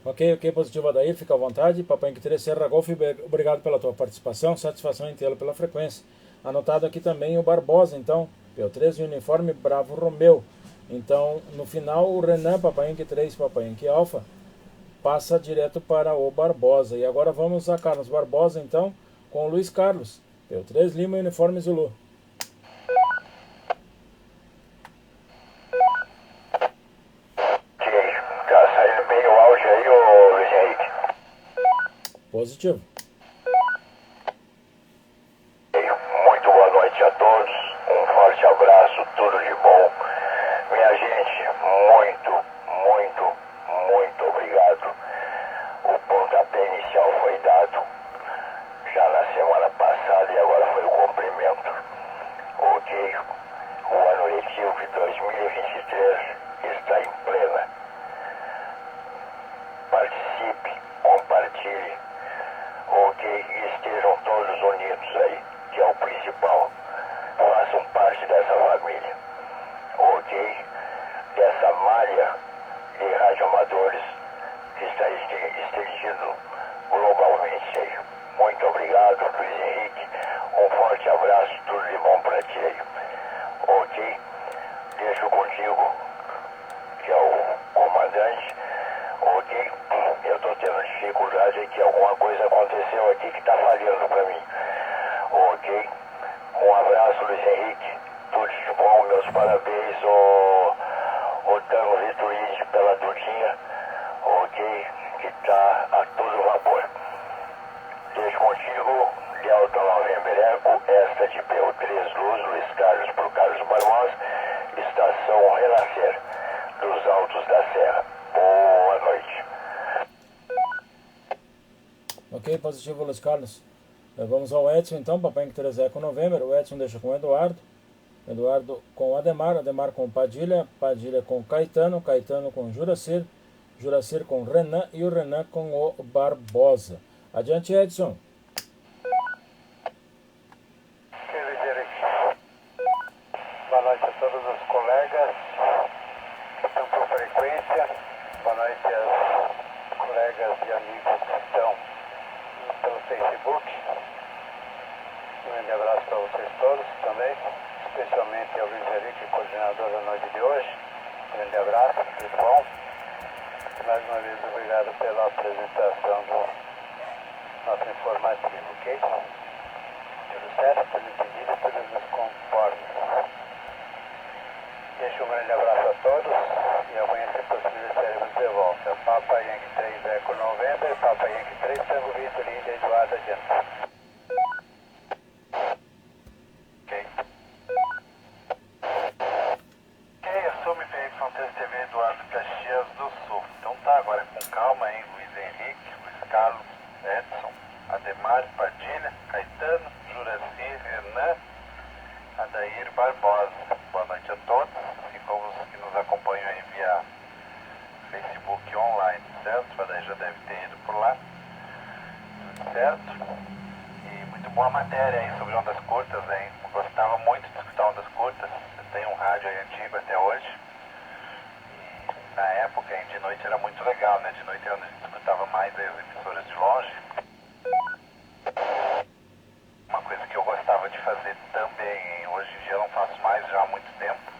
Ok, positivo Adair, fica à vontade. Papai Yankee 3 Sierra Golf, obrigado pela tua participação, satisfação em tê-lo pela frequência. Anotado aqui também o Barbosa, então, PO3 Uniforme Bravo Romeu. Então, no final, o Renan, Papai Yankee 3, Papai Yankee Alpha, passa direto para o Barbosa. E agora vamos a Carlos Barbosa, então, com o Luiz Carlos, PO3 Lima Uniforme Zulu. Tá saindo bem o áudio aí, ô Luiz Henrique? Positivo. Muito boa noite a todos, um forte abraço, tudo de bom. Minha gente, muito obrigado. O pontapé inicial foi dado já na semana passada e agora foi o cumprimento. Ok, o ano letivo de 2023 está em plena. Participe, compartilhe, ok, e estejam todos unidos aí, que é o principal. Façam parte dessa família, ok? Dessa malha de radioamadores que está estendido globalmente aí. Muito obrigado, Luiz Henrique. Um forte abraço, tudo de bom para ti aí. Ok? Deixo contigo, que é o comandante. Ok? Eu estou tendo dificuldade aqui, alguma coisa aconteceu aqui que está falhando para mim. Ok? Um abraço, Luiz Henrique. Tudo de bom, meus parabéns, o Tango Vitoride pela Dudinha. Ok? Que está a todo vapor. Deixo contigo, Delta November Eco, esta de PO3 Luz, Luiz Carlos pro Carlos Barbosa, estação Renascer, dos Altos da Serra. Boa noite. Ok, positivo Luiz Carlos. Vamos ao Edson então, Papai Yankee 3 Eco November. O Edson deixa com o Eduardo. Eduardo com o Ademar, Ademar com o Padilha, Padilha com o Caetano, Caetano com o Juracir, Juracir com o Renan e o Renan com o Barbosa. Adiante, Edson. Boa noite a todos os colegas que estão por frequência. Boa noite aos colegas e amigos que estão pelo Facebook. Um grande abraço para vocês todos também. especialmente ao Luiz Henrique, coordenador da noite de hoje. Grande abraço, tudo bom? Mais uma vez, obrigado pela apresentação do nosso informativo, ok? Tudo certo, tudo entendido, tudo nos conforme. Deixo um grande abraço a todos e amanhã, se possível, estaremos de volta. Papa Yankee 3 Eco 90 e Papa Yankee 3 Tango Vitor Índia Eduardo adiante. Assume PY3 TV Eduardo Caxias do Sul. Então tá, agora com calma, hein? Luiz Henrique, Luiz Carlos, Edson, Ademar, Padilha, Caetano, Juraci, Renan, Adair Barbosa. Boa noite a todos, assim como os que nos acompanham aí via Facebook online, certo? O Adair já deve ter ido por lá, tudo certo? E muito boa matéria aí sobre ondas curtas, hein? Eu gostava muito de escutar ondas curtas. Tem um rádio aí antigo até hoje. E na época, hein, de noite era muito legal, né? De noite era onde a gente escutava mais aí as emissoras de longe. Uma coisa que eu gostava de fazer também, hein? Hoje em dia eu não faço mais já há muito tempo.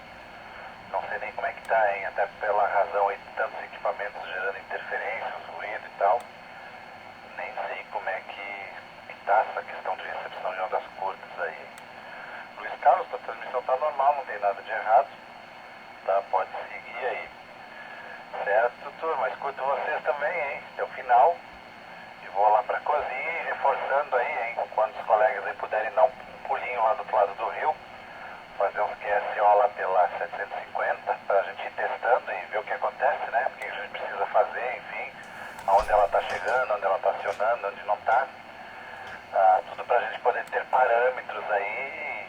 Não sei nem como é que tá, hein? Até pela razão aí de tantos equipamentos gerando interferências, ruído e tal. Nem sei como é que tá essa questão de recepção de ondas curtas aí. Luiz Carlos, a transmissão tá normal, não tem nada de errado. Tá, pode seguir aí. Certo, turma? Escuto vocês também, hein? Até o final. E vou lá pra cozinha e reforçando aí, hein? Quando os colegas aí puderem dar um pulinho lá do outro lado do rio, fazer uns QSO lá pela 750, pra gente ir testando e ver o que acontece, né? O que a gente precisa fazer, enfim. Aonde ela tá chegando, onde ela tá acionando, onde não tá. Tudo pra gente poder ter parâmetros aí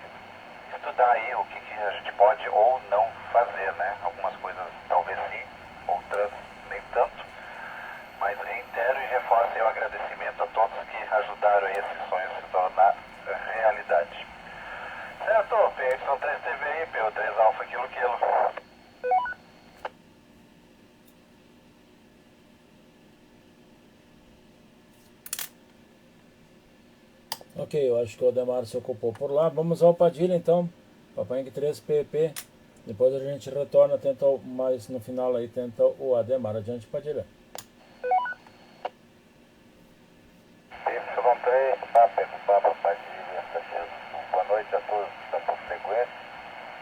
e estudar aí o que a gente pode ou não fazer, né? Algumas coisas talvez sim, outras nem tanto. Mas reitero e reforço aí o agradecimento a todos que ajudaram aí esse sonho se tornar realidade. Certo? PY3 TV aí, PO3 Alfa Quilo. Ok, eu acho que o Ademar se ocupou por lá. Vamos ao Padilha então. Papai Yankee 3 PP. Depois a gente retorna, tenta mais no final aí, tenta o Ademar. Adiante, Padilha. Y3, Papa Padilha, Caxias. Boa noite a todos que estão por frequência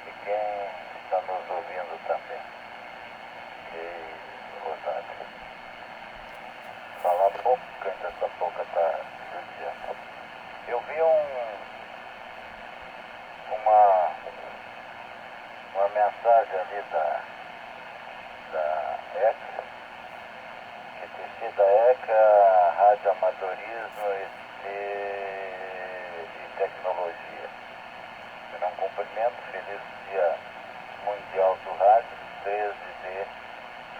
e quem está nos ouvindo também. E, Rosário, falar pouco, porque ainda essa boca está judiando. Eu vi uma mensagem ali da ECA, que decida a ECA, rádio amadorismo e tecnologia. Eu não cumprimento, feliz Dia Mundial do Rádio, 13 de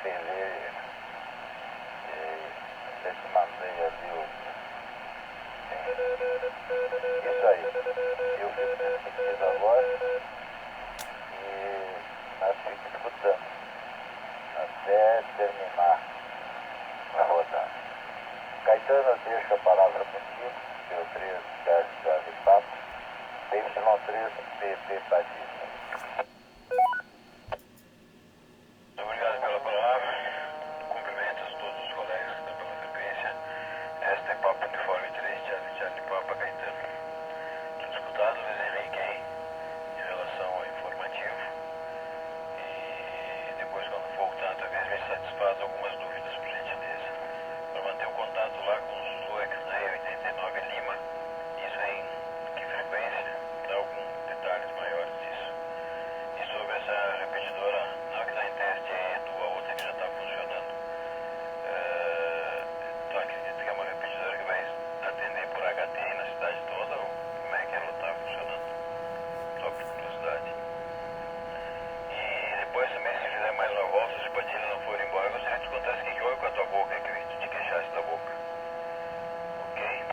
fevereiro. Eu te mandei ali isso aí. Eu fico despedido agora e nós ficamos escutando até terminar a rodada. Caetano, deixa a palavra contigo, PO3, Charlie Papo, PY3, PP Padilha. Obrigado pela palavra. Cumprimentos a todos os colegas que estão pela frequência. Esta é Papo Uniforme 3, Charlie Papa Caetano. Tinha escutado o Luiz Henrique aí em relação ao informativo. E depois, quando voltar, talvez me satisfaz algumas dúvidas, por gentileza. Para manter o contato lá com os Zulu X-Ray 89 Lima. Isso aí, que frequência? Dá alguns detalhes maiores disso. E sobre essa repetidora, na que está em teste aí, a tua outra que já está funcionando. Tu acredita que é uma repetidora que vai atender por HT aí na cidade toda? Ou como é que ela está funcionando? Só por curiosidade. E depois também, se fizer mais uma volta, se o Padilha não for embora, eu gostaria de te contar o que houve com a tua boca, que eu vi que tu te queixaste da boca. Ok?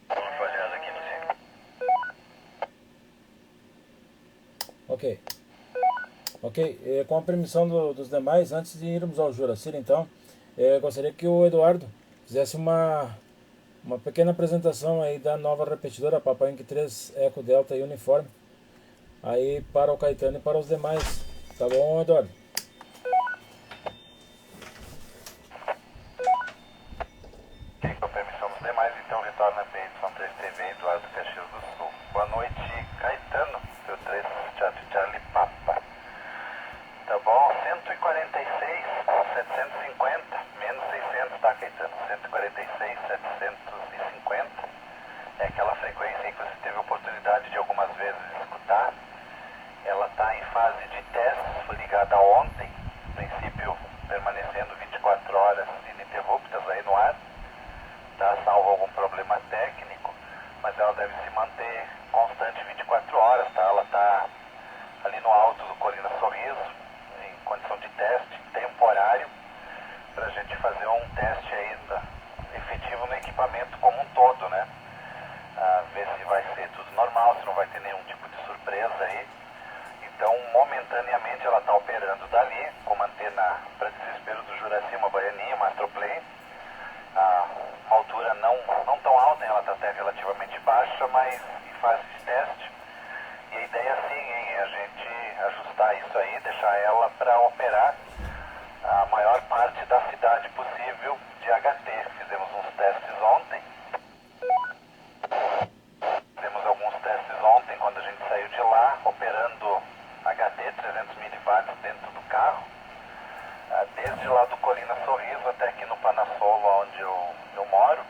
Uma falhada aqui no ciclo. Ok. Ok, com a permissão dos demais, antes de irmos ao Juracir, então, gostaria que o Eduardo fizesse uma uma pequena apresentação aí da nova repetidora Papa Yankee 3 Eco Delta e Uniforme. Aí para o Caetano e para os demais. Tá bom, Eduardo? Ok, com a permissão dos demais, então retorna a PY3TV Eduardo Caxias do Sul. Boa noite, Caetano, P3 Charlie Papa. Tá bom, 146, 750, menos 600, tá, Caetano? 146, 750. É aquela frequência aí que você teve a oportunidade de algumas vezes escutar. Ela está em fase de testes, foi ligada ontem, no princípio permanecendo 24 horas ininterruptas aí no ar, tá? Salvo algum problema técnico, mas ela deve se manter constante 24 horas, tá? Ela está ali no alto do Colina Sorriso, em condição de teste temporário, para a gente fazer um teste aí efetivo no equipamento como um todo, né? Ver se vai ser tudo normal, se não vai ter nenhum tipo de surpresa aí. Então, momentaneamente, ela está operando dali, com antena para desespero do Juraci, uma baianinha, uma Astroplay. Uma altura não tão alta, ela está até relativamente baixa, mas em fase de teste. E a ideia sim, é a gente ajustar isso aí, deixar ela para operar a maior parte da cidade possível de HT. Fizemos uns testes ontem. Fizemos alguns testes ontem quando a gente saiu de lá, operando HT 300 mW dentro do carro, desde lá do Colina Sorriso até aqui no Panassolo, onde eu moro.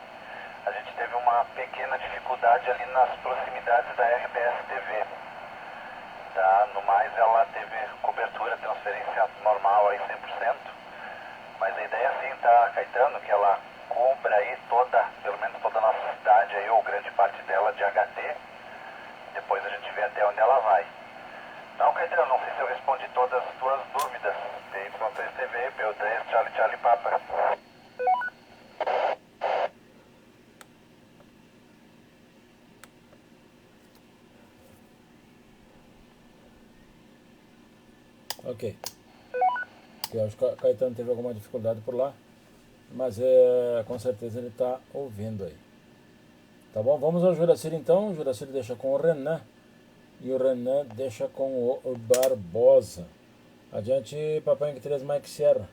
A gente teve uma pequena dificuldade ali nas proximidades da RBS TV. Tá? No mais, ela teve cobertura, transferência normal aí 100%, mas a ideia sim, tá, Caetano, que ela cubra aí pelo menos toda a nossa cidade aí, ou grande parte dela de HT. Depois a gente vê até onde ela vai. Não, Caetano, não sei se eu respondi todas as tuas dúvidas. PY3 TV, PO3, Charlie Papa. Ok. Eu acho que o Caetano teve alguma dificuldade por lá, mas com certeza ele está ouvindo aí. Tá bom? Vamos ao Juracir então. O Juracir deixa com o Renan e o Renan deixa com o Barbosa. Adiante, Papai Yankee 3 Mike Sierra.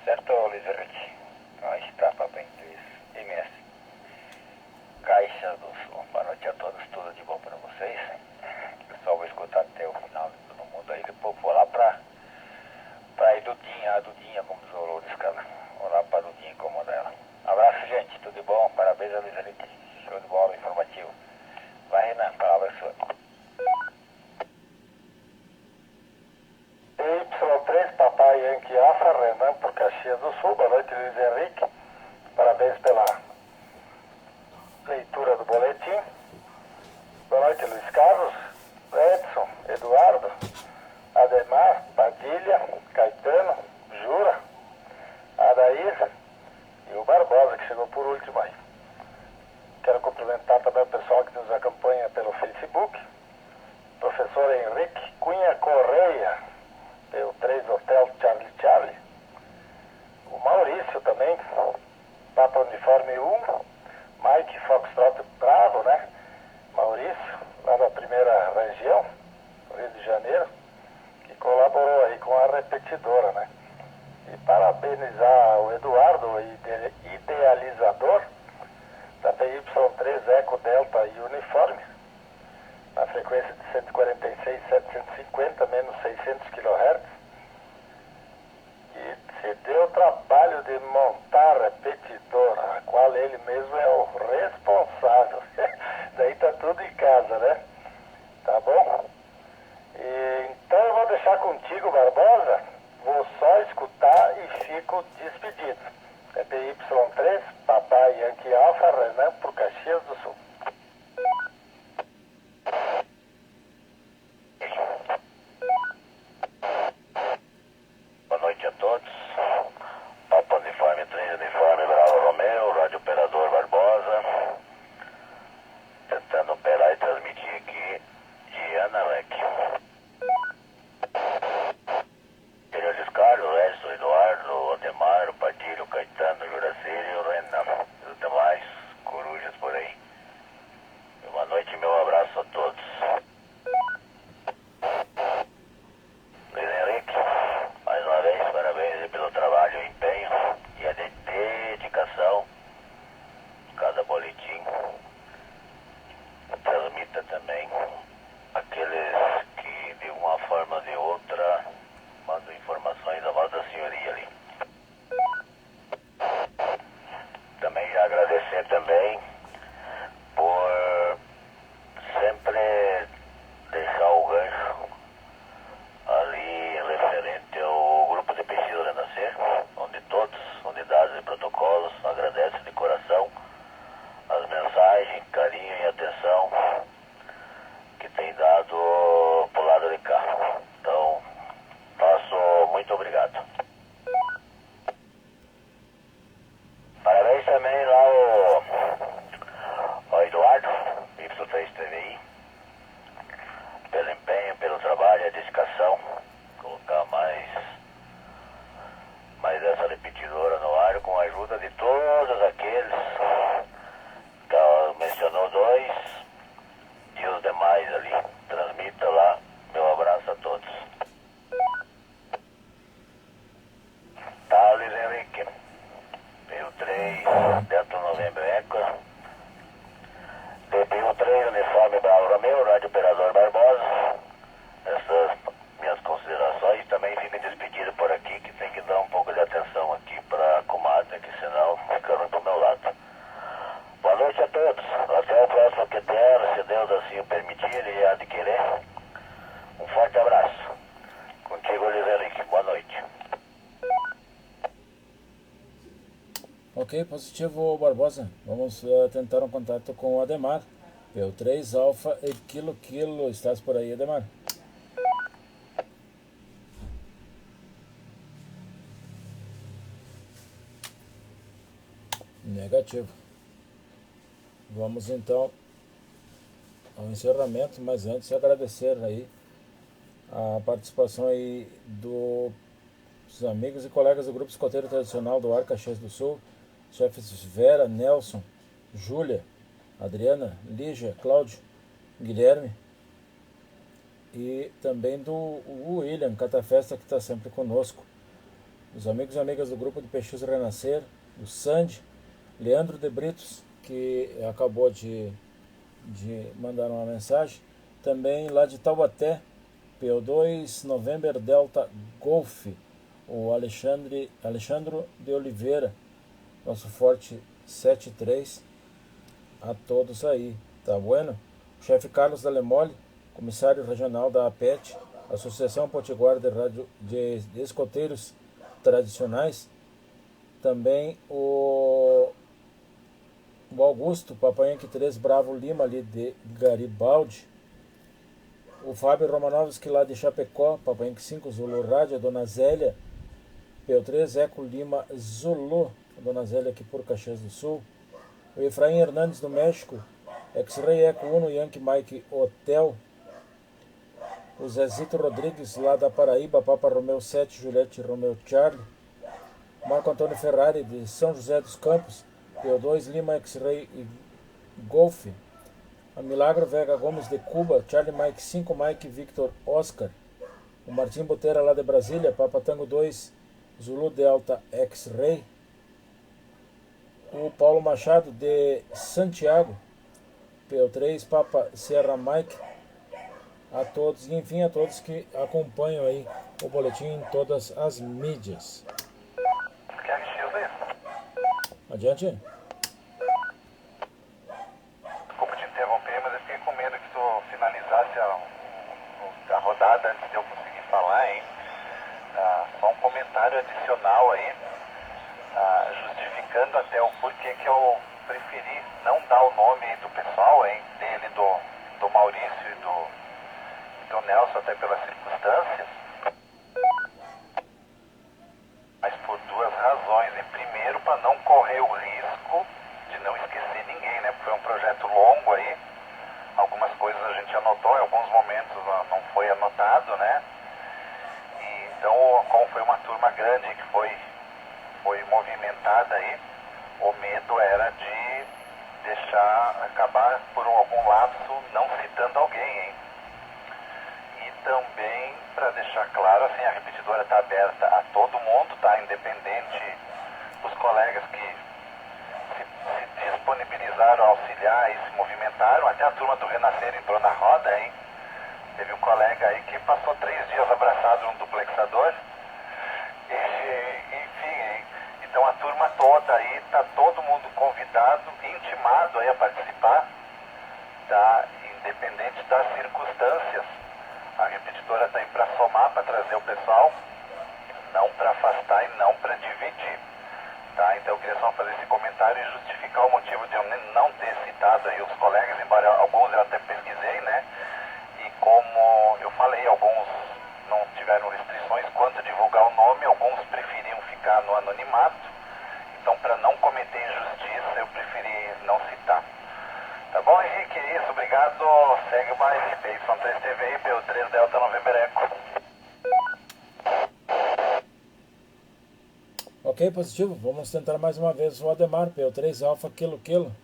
Certo, Luiz Henrique. Aí está, Papai Inglês. MS. Caixa do Sul. Boa noite a todos, tudo de bom para vocês. O pessoal vai escutar até o final de todo mundo aí. Depois vou lá pra Dudinha, a Dudinha, como diz o Lourdes, cara. Vou lá pra Dudinha incomodar ela. Abraço, gente, tudo de bom. Parabéns a Luiz Henrique. Show de bola, informativo. Vai, Renan, palavra sua. Y3, Papai Yankee Alfa, Renan por Caxias do Sul. Boa noite, Luiz Henrique. Parabéns pela leitura do boletim. Boa noite, Luiz Carlos, Edson, Eduardo, Ademar, Padilha, Caetano, Jura, Adair e o Barbosa, que chegou por último aí. Quero cumprimentar também o pessoal que nos acompanha pelo Facebook. Professor Henrique Cunha Correia, P3 Hotel Charlie. O Maurício também, Papa Uniforme 1, Mike Foxtrot Bravo, né? Maurício, lá da primeira região, Rio de Janeiro, que colaborou aí com a repetidora, né? E parabenizar o Eduardo, o idealizador da PY3 Eco Delta e Uniforme, na frequência de 146, 750, menos 600 kHz, e se deu o trabalho de montar a repetidora, a qual ele mesmo é o responsável. Daí tá tudo em casa, né? Tá bom? Então eu vou deixar contigo, Barbosa. Vou só escutar e fico despedido. É PY3, Papai Yankee Alfa, Renan por Caxias do Sul. Boa noite a todos. Papa Uniforme 3 Uniforme Bravo Romeo, Rádio Operador Barbosa. Novembro Eco. DPU 3, uniforme Bravo Romeu, rádio operador Barbosa. Essas minhas considerações. Também fico despedido por aqui, que tem que dar um pouco de atenção aqui para a comadre, que senão fica ruim pro meu lado. Boa noite a todos. Até o próximo QTR, se Deus assim o permitir e há de querer. Um forte abraço. Contigo, Luiz Henrique. Boa noite. Ok, positivo, Barbosa. Vamos tentar um contato com o Ademar. P3 Alfa e Kilo Kilo. Estás por aí, Ademar? Negativo. Vamos então ao encerramento, mas antes agradecer aí a participação aí dos amigos e colegas do Grupo Escoteiro Tradicional do Ar Caxias do Sul, chefes Vera, Nelson, Júlia, Adriana, Lígia, Cláudio, Guilherme e também do William Catafesta, que está sempre conosco, os amigos e amigas do Grupo de PX Renascer, o Sandy, Leandro de Britos, que acabou de mandar uma mensagem, também lá de Taubaté, PO2 November Delta Golf, o Alexandre de Oliveira, nosso Forte 73, a todos aí, tá bueno? O chefe Carlos Dalemole, comissário regional da APET, Associação Potiguar de Escoteiros Tradicionais, também o Augusto, Papai Yankee 3 Bravo Lima, ali de Garibaldi, o Fábio Romanovski, lá de Chapecó, Papai Yankee 5 Zulu Rádio, a Dona Zélia, P3 Eco Lima Zulu, a Dona Zélia aqui por Caxias do Sul, o Efraim Hernandes do México, X-Ray Eco 1 Yankee Mike Hotel, o Zezito Rodrigues, lá da Paraíba, Papa Romeu 7 Juliette Romeu Charlie, Marco Antônio Ferrari, de São José dos Campos, P2 Lima X-Ray e Golf, a Milagro Vega Gomes de Cuba, Charlie Mike 5 Mike Victor Oscar, o Martim Boteira, lá de Brasília, Papa Tango 2 Zulu Delta X-Ray, o Paulo Machado de Santiago, P3 Papa Sierra Mike, a todos e enfim a todos que acompanham aí o boletim em todas as mídias. Quer que X Adiante. Desculpa te interromper, mas eu fiquei com medo que tu finalizasse a rodada antes de eu conseguir falar, hein? Só um comentário adicional aí, justificando até o porquê que eu preferi não dar o nome aí do pessoal, hein? Dele, do Maurício e do Nelson, até pelas circunstâncias. Mas por duas razões. Em primeiro, para não correr o risco de não esquecer ninguém, né? Porque foi um projeto longo aí. Algumas coisas a gente anotou, em alguns momentos não foi anotado, né? E, então, como foi uma turma grande que foi movimentada aí, o medo era de acabar por algum lapso não citando alguém, hein? E também, para deixar claro, assim, a repetidora está aberta a todo mundo, tá? Independente dos colegas que se disponibilizaram a auxiliar e se movimentaram. Até a turma do Renascer entrou na roda, hein? Teve um colega aí que passou 3 dias abraçado num duplexador. Enfim, hein? Então a turma toda aí, tá todo mundo convidado, intimado aí a participar, tá? Independente das circunstâncias. A repetidora está aí para somar, para trazer o pessoal, não para afastar e não para dividir, tá? Então eu queria só fazer esse comentário e justificar o motivo de eu não ter citado aí os colegas, embora alguns eu até pesquisei, né? E como eu falei, alguns não tiveram restrições quanto a divulgar o nome, alguns preferiam ficar no anonimato. Então, para não cometer injustiça, eu preferi não citar. Tá bom, Henrique? É isso, obrigado. Segue o baile. PY3 TV e PO3 Delta November Eco. Ok, positivo. Vamos tentar mais uma vez o Ademar, PO3 Alfa Kilo Kilo.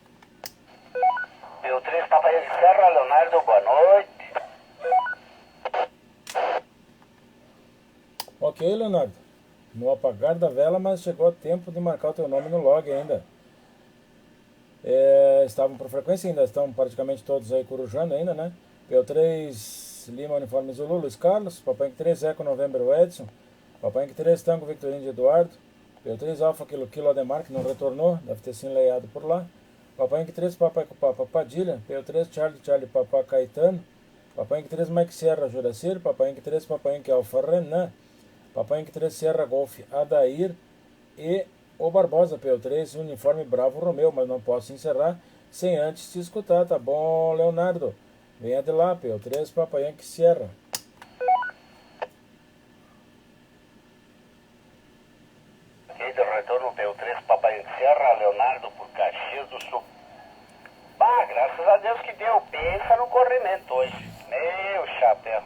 PO3 Papai de Serra, Leonardo, boa noite. Ok, Leonardo. No apagar da vela, mas chegou a tempo de marcar o teu nome no log ainda. estavam por frequência, ainda estão praticamente todos aí corujando ainda, né? PO3 Lima Uniforme Zulu, Luiz Carlos. Papai Inc 3 Eco November, o Edson. Papai Inc 3 Tango Victorino de Eduardo. PO3 Alfa Kilo Ademar, que não retornou, deve ter se enleiado por lá. Papai Inc 3 Papai Papa Padilha. PO3 Charlie Papá Caetano. Papai Inc 3 Mike Sierra Juracir. Papai Inc 3 Papai Inc Alfa Renan. Papai Inc 3 Sierra Golf Adair. E o Barbosa, PO3 Uniforme Bravo Romeu. Mas não posso encerrar sem antes te escutar, tá bom, Leonardo? Venha de lá, PO3 Papai Inc Sierra. De retorno PO3 Papai Inc Sierra, Leonardo por Caxias do Sul. Bah, graças a Deus que deu. Pensa no corrimento hoje. Meu chapéu.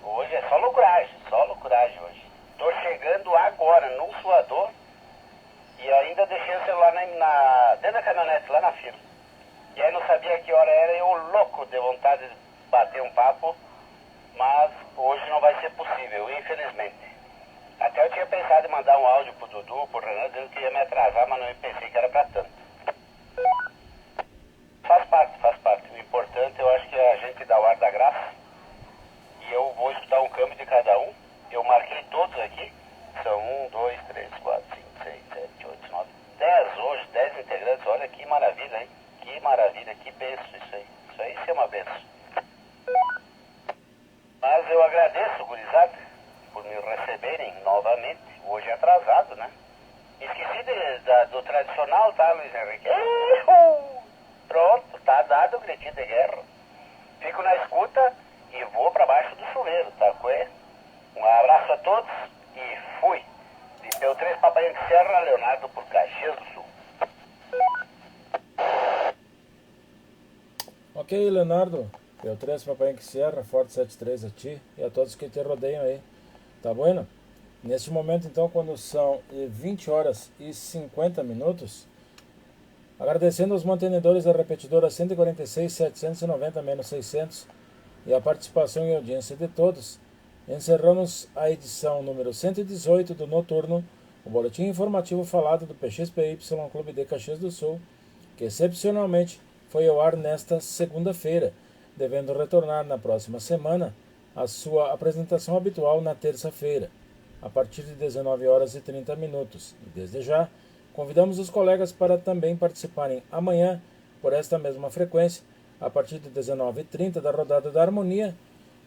Hoje é só loucuragem hoje. Tô chegando agora num suador e ainda deixei o celular dentro da caminhonete, lá na firma. E aí não sabia que hora era, eu louco de vontade de bater um papo, mas hoje não vai ser possível, infelizmente. Até eu tinha pensado em mandar um áudio pro Dudu, pro Renan, dizendo que ia me atrasar, mas não pensei que era pra tanto. Faz parte. O importante, eu acho que é a gente dar o ar da graça. E eu vou escutar um câmbio de cada um. Eu marquei todos aqui. São 1, 2, 3, 4, 5, 6, 7, 8, 9, 10 hoje, 10 integrantes. Olha que maravilha, hein? Que maravilha, que benção isso aí. Isso aí é uma benção. Mas eu agradeço, gurizada, por me receberem novamente. Hoje atrasado, né? Esqueci do tradicional, tá, Luiz Henrique? Pronto, tá dado o gritinho de guerra. Fico na escuta e vou pra baixo do chuveiro, tá? Um abraço a todos e fui. De PO3 Papai Inc Sierra, Leonardo por Caxias do Sul. Ok, Leonardo. PO3 Papai Inc Sierra, Forte 73 a ti e a todos que te rodeiam aí. Tá bueno? Neste momento, então, quando são 20 horas e 50 minutos, agradecendo aos mantenedores da repetidora 146, 790, menos 600 e a participação e audiência de todos, encerramos a edição número 118 do Noturno, o boletim informativo falado do PXPY Clube de Caxias do Sul, que excepcionalmente foi ao ar nesta segunda-feira, devendo retornar na próxima semana a sua apresentação habitual na terça-feira, a partir de 19 horas e 30 minutos. E desde já, convidamos os colegas para também participarem amanhã, por esta mesma frequência, a partir de 19h30 da rodada da Harmonia,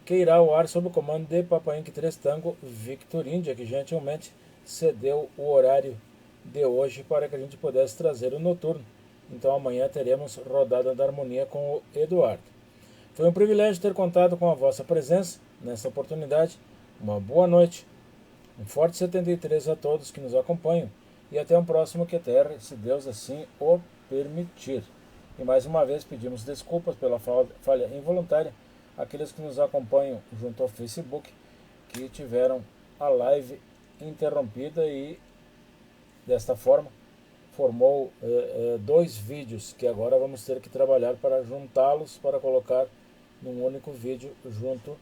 que irá ao ar sob o comando de Papai Inc 3 Tango Victor Índia, que gentilmente cedeu o horário de hoje para que a gente pudesse trazer o noturno. Então amanhã teremos rodada da Harmonia com o Eduardo. Foi um privilégio ter contado com a vossa presença nessa oportunidade. Uma boa noite, um forte 73 a todos que nos acompanham e até um próximo QTR, se Deus assim o permitir. E mais uma vez pedimos desculpas pela falha involuntária àqueles que nos acompanham junto ao Facebook, que tiveram a live interrompida e desta forma formou 2 vídeos que agora vamos ter que trabalhar para juntá-los para colocar num único vídeo junto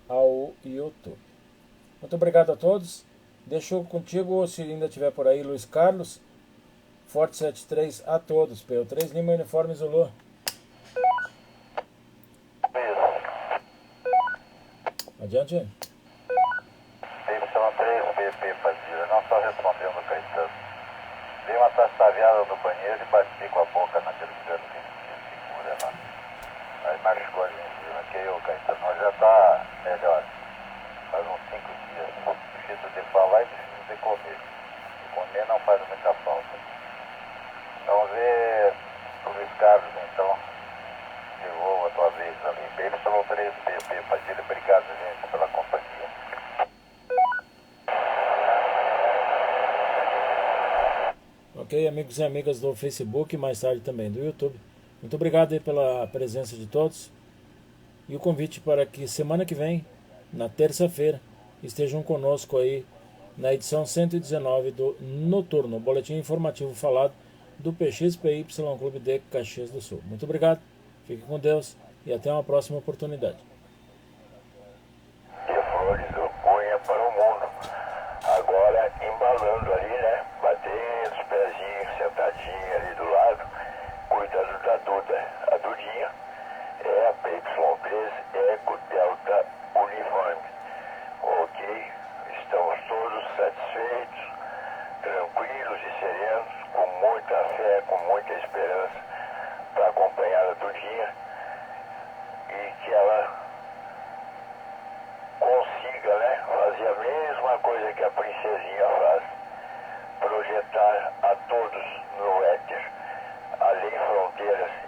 ao YouTube. Muito obrigado a todos. Deixo contigo, se ainda estiver por aí, Luiz Carlos. Forte 73 a todos. PO3 Lima Uniforme Zulu. Adiante. Y3BP Padilha, não só respondendo o Caetano. Dei uma tastaviada no banheiro e bati com a boca naquele cano que segura lá. Aí machucou ali em cima, que o Caetano, mas já tá melhor. Faz uns 5 dias. Difícil de falar e difícil de comer. E comer não faz muita falta. Vamos ver o Luiz Carlos, então. Chegou a tua vez ali. Y3BP Padilha, obrigado, gente, pela companhia. Ok, amigos e amigas do Facebook, mais tarde também do YouTube. Muito obrigado aí pela presença de todos. E o convite para que semana que vem, na terça-feira, estejam conosco aí na edição 119 do Noturno, boletim informativo falado do PXPY Clube de Caxias do Sul. Muito obrigado, fique com Deus e até uma próxima oportunidade. E flores do Cunha para o mundo. Agora embalando ali, né? Batendo os pezinhos, sentadinho ali do lado. da Duda. A Dudinha é a PY13 Eco Delta Uniforme. Ok? Estamos todos satisfeitos, tranquilos e serenos, com muita fé, com muita esperança para acompanhar a Dudinha e que ela consiga, né, fazer a mesma coisa que a princesinha faz, projetar a todos no éter, além fronteiras